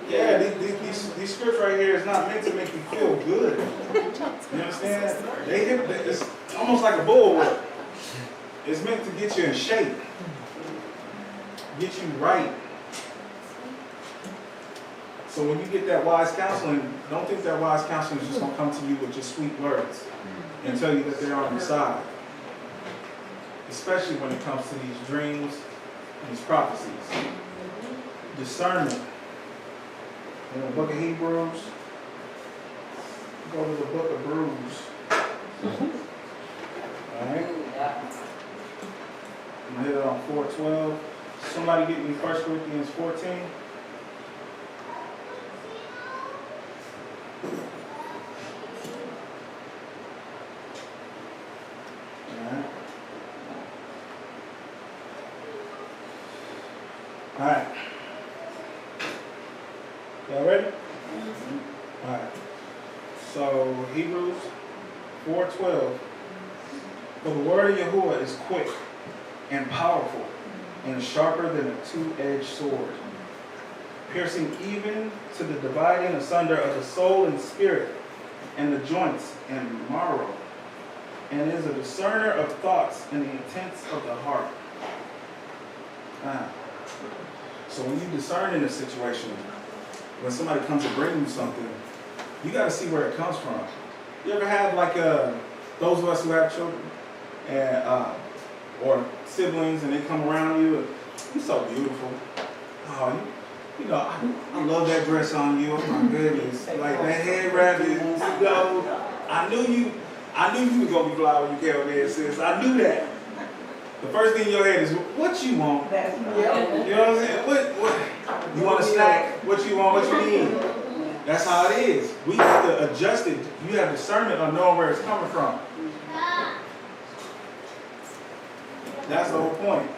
yeah, these scripts right here is not meant to make you feel good. You understand? It's almost like a bullwhip. It's meant to get you in shape, get you right. So when you get that wise counseling, don't think that wise counseling is just going to come to you with just sweet words and tell you that they're on your side. Especially when it comes to these dreams and these prophecies. Discernment. In the book of Hebrews, go to the book of Brews. Alright? I'm going to hit it on 4:12. Somebody get me 1 Corinthians 14. Alright. Y'all ready? Alright. So Hebrews 4:12. For the word of Yahuwah is quick and powerful and sharper than a two-edged sword, piercing even to the dividing asunder of the soul and spirit and the joints and marrow, and is a discerner of thoughts and the intents of the heart. So when you discern in a situation, when somebody comes to bring you something, you got to see where it comes from. You ever have like those of us who have children and or siblings, and they come around you and you're so beautiful. Oh, you know, I love that dress on you. Oh my goodness, like that head wrap, you know, I knew you were gonna be fly when you came over there, sis. I knew that. The first thing in your head is, what you want? That's You know what I'm saying? What? You want a snack? What you want? What you need? That's how it is. We have to adjust it. You have discernment on knowing where it's coming from. That's the whole point.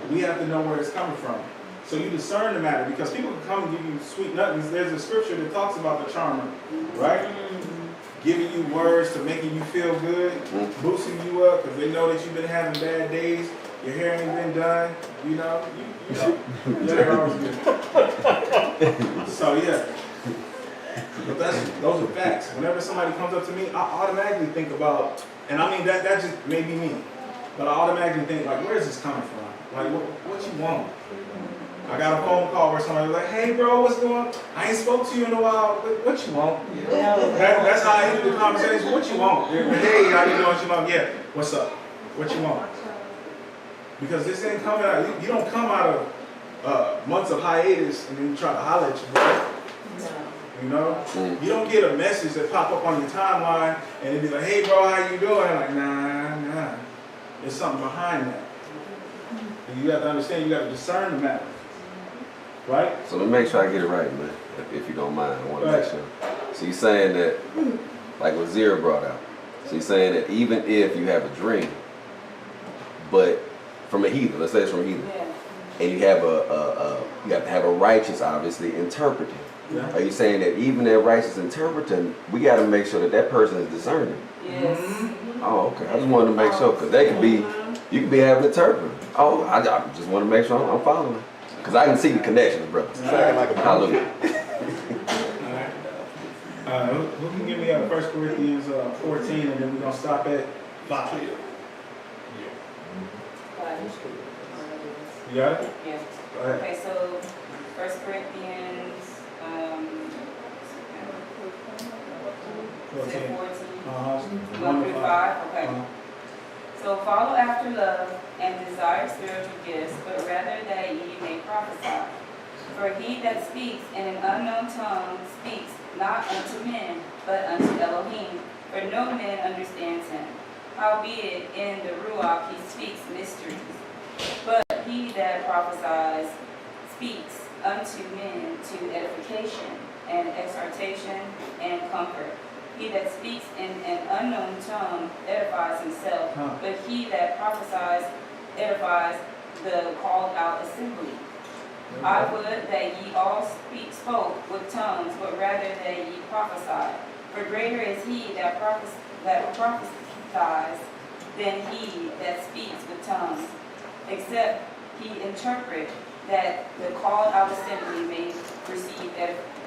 We have to know where it's coming from. So you discern the matter, because people can come and give you sweet nothings. There's a scripture that talks about the charmer, right? Giving you words to making you feel good, boosting you up because they know that you've been having bad days, your hair ain't been done, you know, your hair always good. So yeah, but those are facts. Whenever somebody comes up to me, I automatically think about, and I mean that just may be me, but I automatically think like, where is this coming from? Like, what you want? I got a phone call where somebody was like, hey bro, what's going on? I ain't spoke to you in a while. What you want? That's how I ended the conversation. What you want? Hey, how you doing? What you want? Yeah, what's up? What you want? Because this ain't coming out. You don't come out of months of hiatus and then you try to holler at your brother. You know? You don't get a message that pop up on your timeline and it be like, hey bro, how you doing? And like, nah. There's something behind that. And you have to understand, you got to discern the matter. Right? So let me make sure I get it right, man, if you don't mind. I want to make sure. So you're saying that, like what Zira brought out, so you're saying that even if you have a dream, but from a heathen, let's say it's from a heathen, and you have you have to have a righteous, obviously, interpreter. Yeah. Are you saying that even that righteous interpreter, we got to make sure that that person is discerning? Yes. Oh, okay. I just wanted to make sure, because they could be, you could be having an interpreter. Oh, I just want to make sure I'm following. Because I can see the connections, brother. Hallelujah. Who can give me 1 Corinthians 14, and then we're going to stop at 5. You got it? Yeah. Go ahead. Okay, so 1 Corinthians 14, 1 through 5. Okay. So follow after love and desire spiritual gifts, but rather that ye may prophesy. For he that speaks in an unknown tongue speaks not unto men, but unto Elohim, for no man understands him. Howbeit in the Ruach he speaks mysteries. But he that prophesies speaks unto men to edification and exhortation and comfort. He that speaks in an unknown tongue edifies himself, but he that prophesies edifies the called out assembly. I would that ye all spoke with tongues, but rather that ye prophesy. For greater is he that prophesies than he that speaks with tongues, except he interpret, that the called out assembly may receive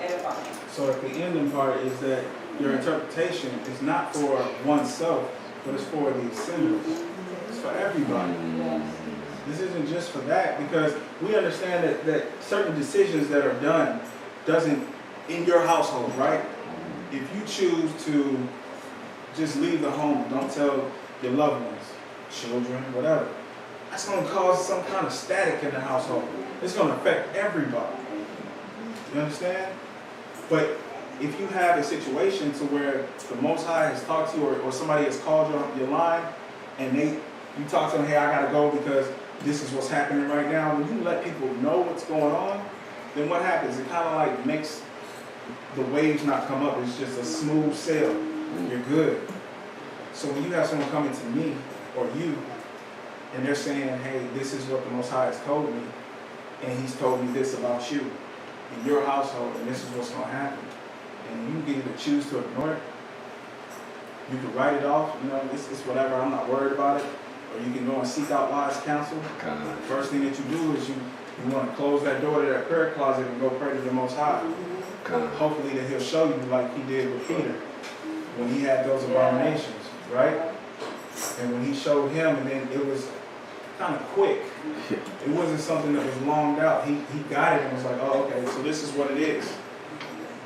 edifying. So at the ending part is that your interpretation is not for oneself, but it's for the assembly. It's for everybody. This isn't just for that, because we understand that certain decisions that are done doesn't, in your household, right? If you choose to just leave the home, don't tell your loved ones, children, whatever, that's going to cause some kind of static in the household. It's going to affect everybody. You understand? But if you have a situation to where the Most High has talked to you, or somebody has called your line, and you talk to them, hey, I got to go because this is what's happening right now. When you let people know what's going on, then what happens? It kind of like makes the waves not come up. It's just a smooth sail. You're good. So when you have someone coming to me or you, and they're saying, hey, this is what the Most High has told me, and he's told me this about you in your household, and this is what's going to happen. And you can either choose to ignore it, you can write it off, it's whatever, I'm not worried about it, or you can go and seek out wise counsel. First thing that you do is you want to close that door to that prayer closet and go pray to the Most High. Hopefully that he'll show you like he did with Peter when he had those abominations, right? And when he showed him, and then it was kind of quick. It wasn't something that was longed out. He got it and was like, oh, okay, so this is what it is.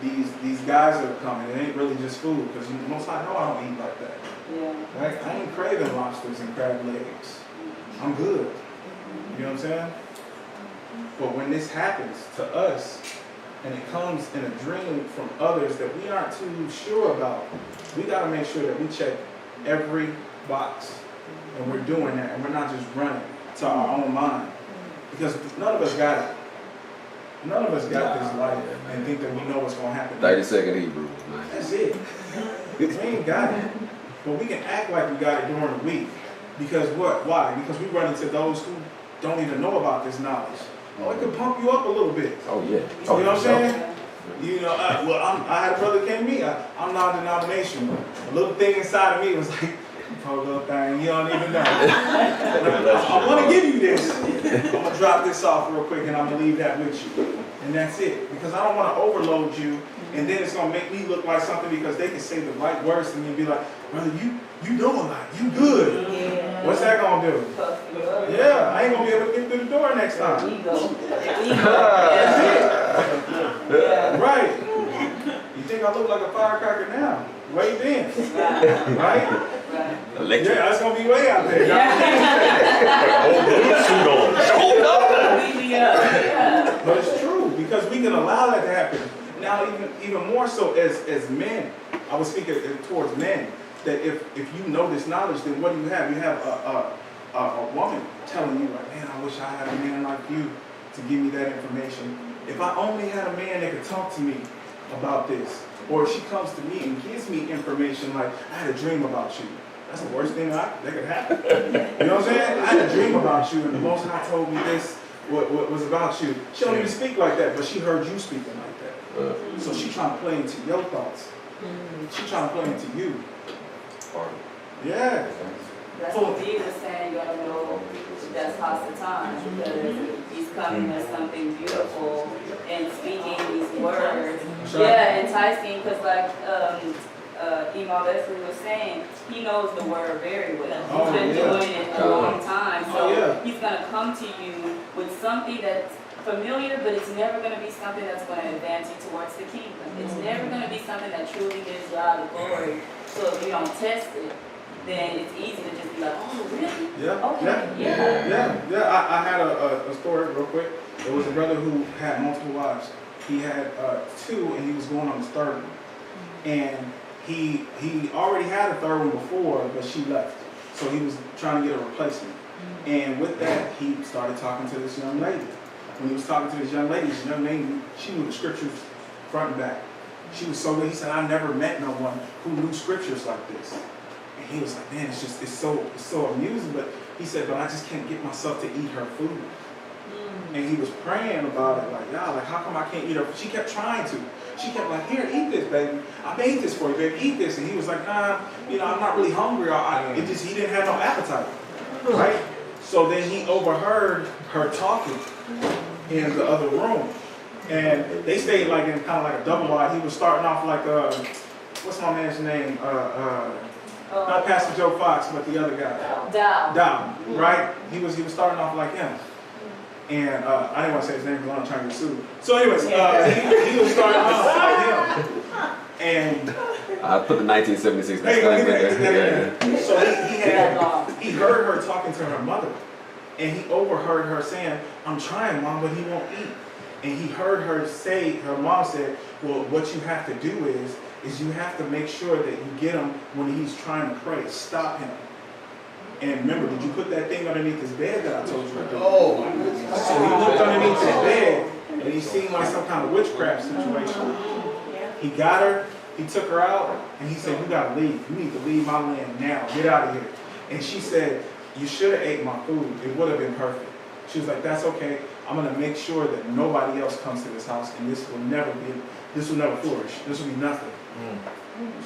These guys that are coming, it ain't really just food, because Most High know I don't eat like that. Yeah. Right? I ain't craving lobsters and crab legs. I'm good. You know what I'm saying? But when this happens to us, and it comes in a dream from others that we aren't too sure about, we got to make sure that we check every box. And we're doing that, and we're not just running to our own mind. Because none of us got it. None of us got this life and think that we know what's going to happen. 32nd Hebrew. That's it. We ain't got it. But we can act like we got it during the week. Because what? Why? Because we run into those who don't even know about this knowledge. Oh, it could pump you up a little bit. Oh, yeah. You know what I'm saying? I had a brother that came to me. I'm non-denominational. A little thing inside of me was like, oh, little thing, you don't even know. I want to give you this. I'm going to drop this off real quick, and I'm going to leave that with you. And that's it. Because I don't want to overload you, and then it's going to make me look like something, because they can say the right words to me and be like, brother, you know a lot. You good. Yeah. What's that going to do? Yeah, I ain't going to be able to get through the door next time. That's it. Right. You think I look like a firecracker now? Way then. Right? Electric. Yeah, that's going to be way out there. But it's true, because we can allow that to happen. Now, even more so as men, I was speaking towards men, that if you know this knowledge, then what do you have? You have a woman telling you, like, man, I wish I had a man like you to give me that information. If I only had a man that could talk to me about this, or if she comes to me and gives me information like, I had a dream about you. That's the worst thing that could happen. You know what I'm saying? I had a dream about you, and the Most High told me this what was about you. She don't even speak like that, but she heard you speaking like that. So she trying to play into your thoughts. She trying to play into you. Yeah. That's what he was saying, you don't know if that's Hasatan, because he's coming as something beautiful and speaking these words. Yeah, enticing, because like Imam Leslie was saying, he knows the word very well. He's been doing it a long time, so he's going to come to you with something that's familiar, but it's never going to be something that's going to advance you towards the kingdom. It's never going to be something that truly gives God the glory. So if you don't test it, then it's easy to just be like, oh, really? Yeah. Okay. I had a story real quick. There was a brother who had multiple wives. He had 2, and he was going on his 3rd one. And he already had a 3rd one before, but she left. So he was trying to get a replacement. And with that, he started talking to this young lady. When he was talking to this young lady, she knew the scriptures front and back. She was so good. He said, I never met no one who knew scriptures like this. And he was like, man, it's so amusing. But he said, but I just can't get myself to eat her food. And he was praying about it, like, yeah, like, how come I can't eat her? She kept trying to. She kept like, here, eat this, baby. I made this for you, baby. Eat this. And he was like, nah, I'm not really hungry. He didn't have no appetite, right? So then he overheard her talking in the other room. And they stayed like in kind of like a double wide. He was starting off like, what's my man's name? Not Pastor Joe Fox, but the other guy. Dow, right? He was starting off like him. And I didn't want to say his name because I'm not trying to get sued. So anyways, he was starting off like him. And I put the 1976 back there. So he heard her talking to her mother. And he overheard her saying, I'm trying, Mom, but he won't eat. And he heard her say, her mom said, well, what you have to do is you have to make sure that you get him when he's trying to pray. Stop him. And remember, did you put that thing underneath his bed that I told you to do? Oh, my goodness. So he looked underneath his bed, and he seemed like some kind of witchcraft situation. He got her, he took her out, and he said, you got to leave. You need to leave my land now. Get out of here. And she said, you should have ate my food. It would have been perfect. She was like, that's okay. I'm going to make sure that nobody else comes to this house, and this will never flourish. This will be nothing.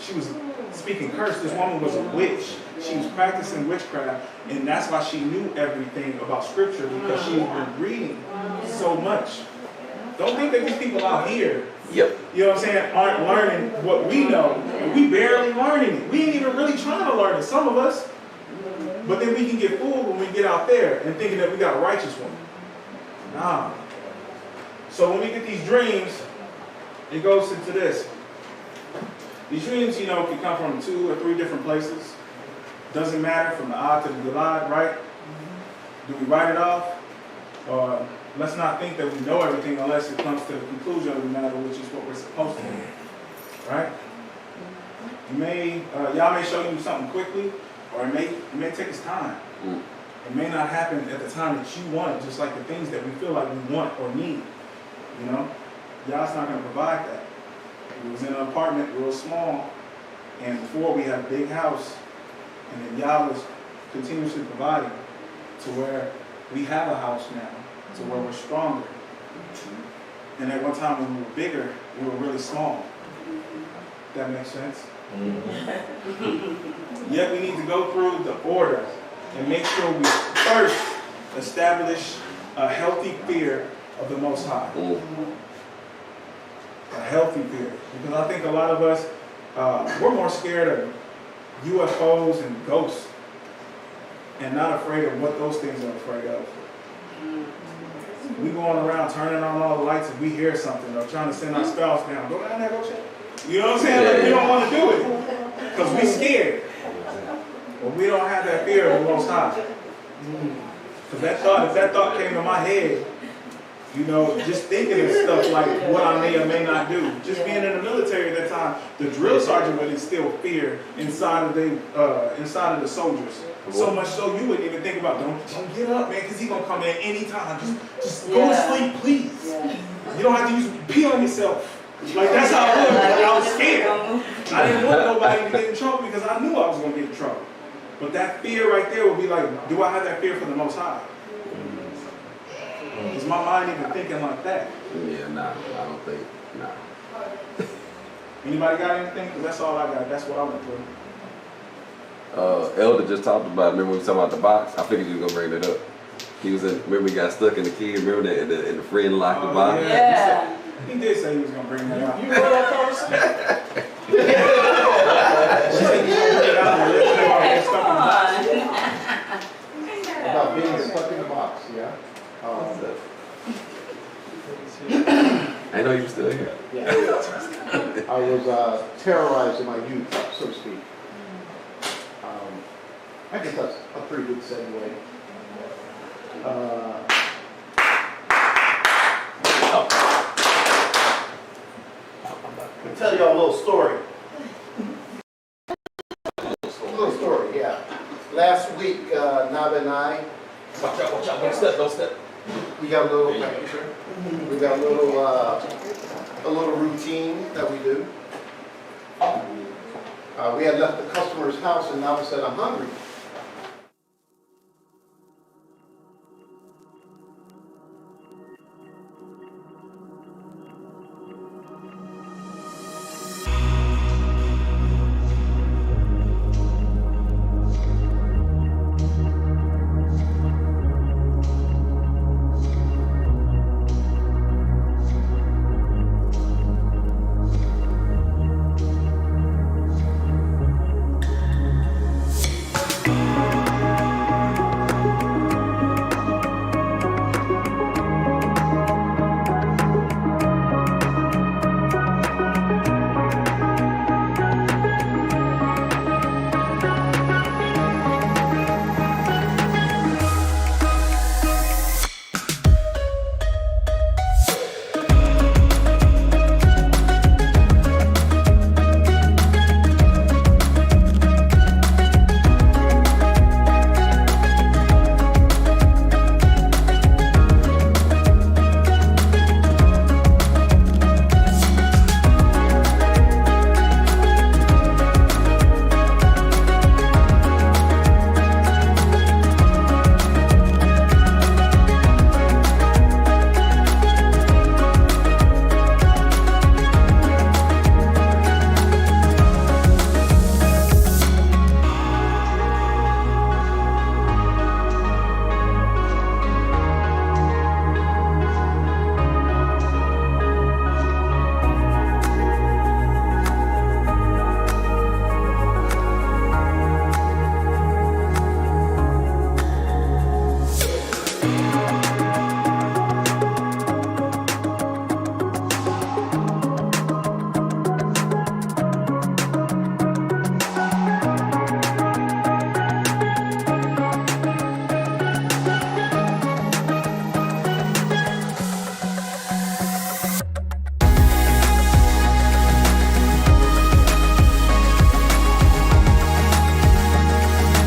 She was speaking curse. This woman was a witch. She was practicing witchcraft, and that's why she knew everything about scripture, because she had been reading so much. Don't think that these people out here, you know what I'm saying, aren't learning what we know. And we barely learning it. We ain't even really trying to learn it, some of us. But then we can get fooled when we get out there and thinking that we got a righteous one. Nah. So when we get these dreams, it goes into this. These dreams, can come from 2 or 3 different places. Doesn't matter, from the odd to the Gilad, right? Do we write it off? Or let's not think that we know everything unless it comes to the conclusion of the matter, which is what we're supposed to do. Right? Y'all may show you something quickly, or it may take its time. It may not happen at the time that you want it, just like the things that we feel like we want or need. Y'all's not going to provide that. We was in an apartment, real small, and before we had a big house, and then Yah was continuously providing to where we have a house now, to where we're stronger. And at one time when we were bigger, we were really small. That makes sense? Yet we need to go through the order and make sure we first establish a healthy fear of the Most High. A healthy fear. Because I think a lot of us, we're more scared of UFOs and ghosts and not afraid of what those things are afraid of. We going around turning on all the lights and we hear something or trying to send our spouse down. Go down there, go check. You know what I'm saying? Like, we don't want to do it because we scared. But we don't have that fear of the Most High. Because if that thought came to my head, just thinking of stuff like what I may or may not do. Just being in the military at that time, the drill sergeant would instill fear inside of the soldiers. So much so you wouldn't even think about, don't get up, man, because he's going to come in any time. Just go to sleep, please. You don't have to pee on yourself. Like, that's how I was. I was scared. I didn't want nobody to get in trouble because I knew I was going to get in trouble. But that fear right there would be like, do I have that fear for the Most High? Is my mind even thinking like that? Yeah, nah, I don't think, nah. Anybody got anything? 'Cause that's all I got. That's what I went through. Elder just talked about. Remember we was talking about the box? I figured you was gonna bring that up. He was in. Remember he got stuck in the key. Remember that? And the friend locked the box. Yeah. He did say he was gonna bring that out. You remember that conversation? She said he's gonna bring it out there. Let's Come go. on. About being stuck in a box, yeah? I know you were still here. Yeah. I was terrorized in my youth, so to speak. I guess that's a pretty good segue. I'll tell y'all a little story. A little story, yeah. Last week, Nava and I. Watch out, don't step, don't step. We got a little, we got a little routine that we do. We had left the customer's house and Nava said, I'm hungry.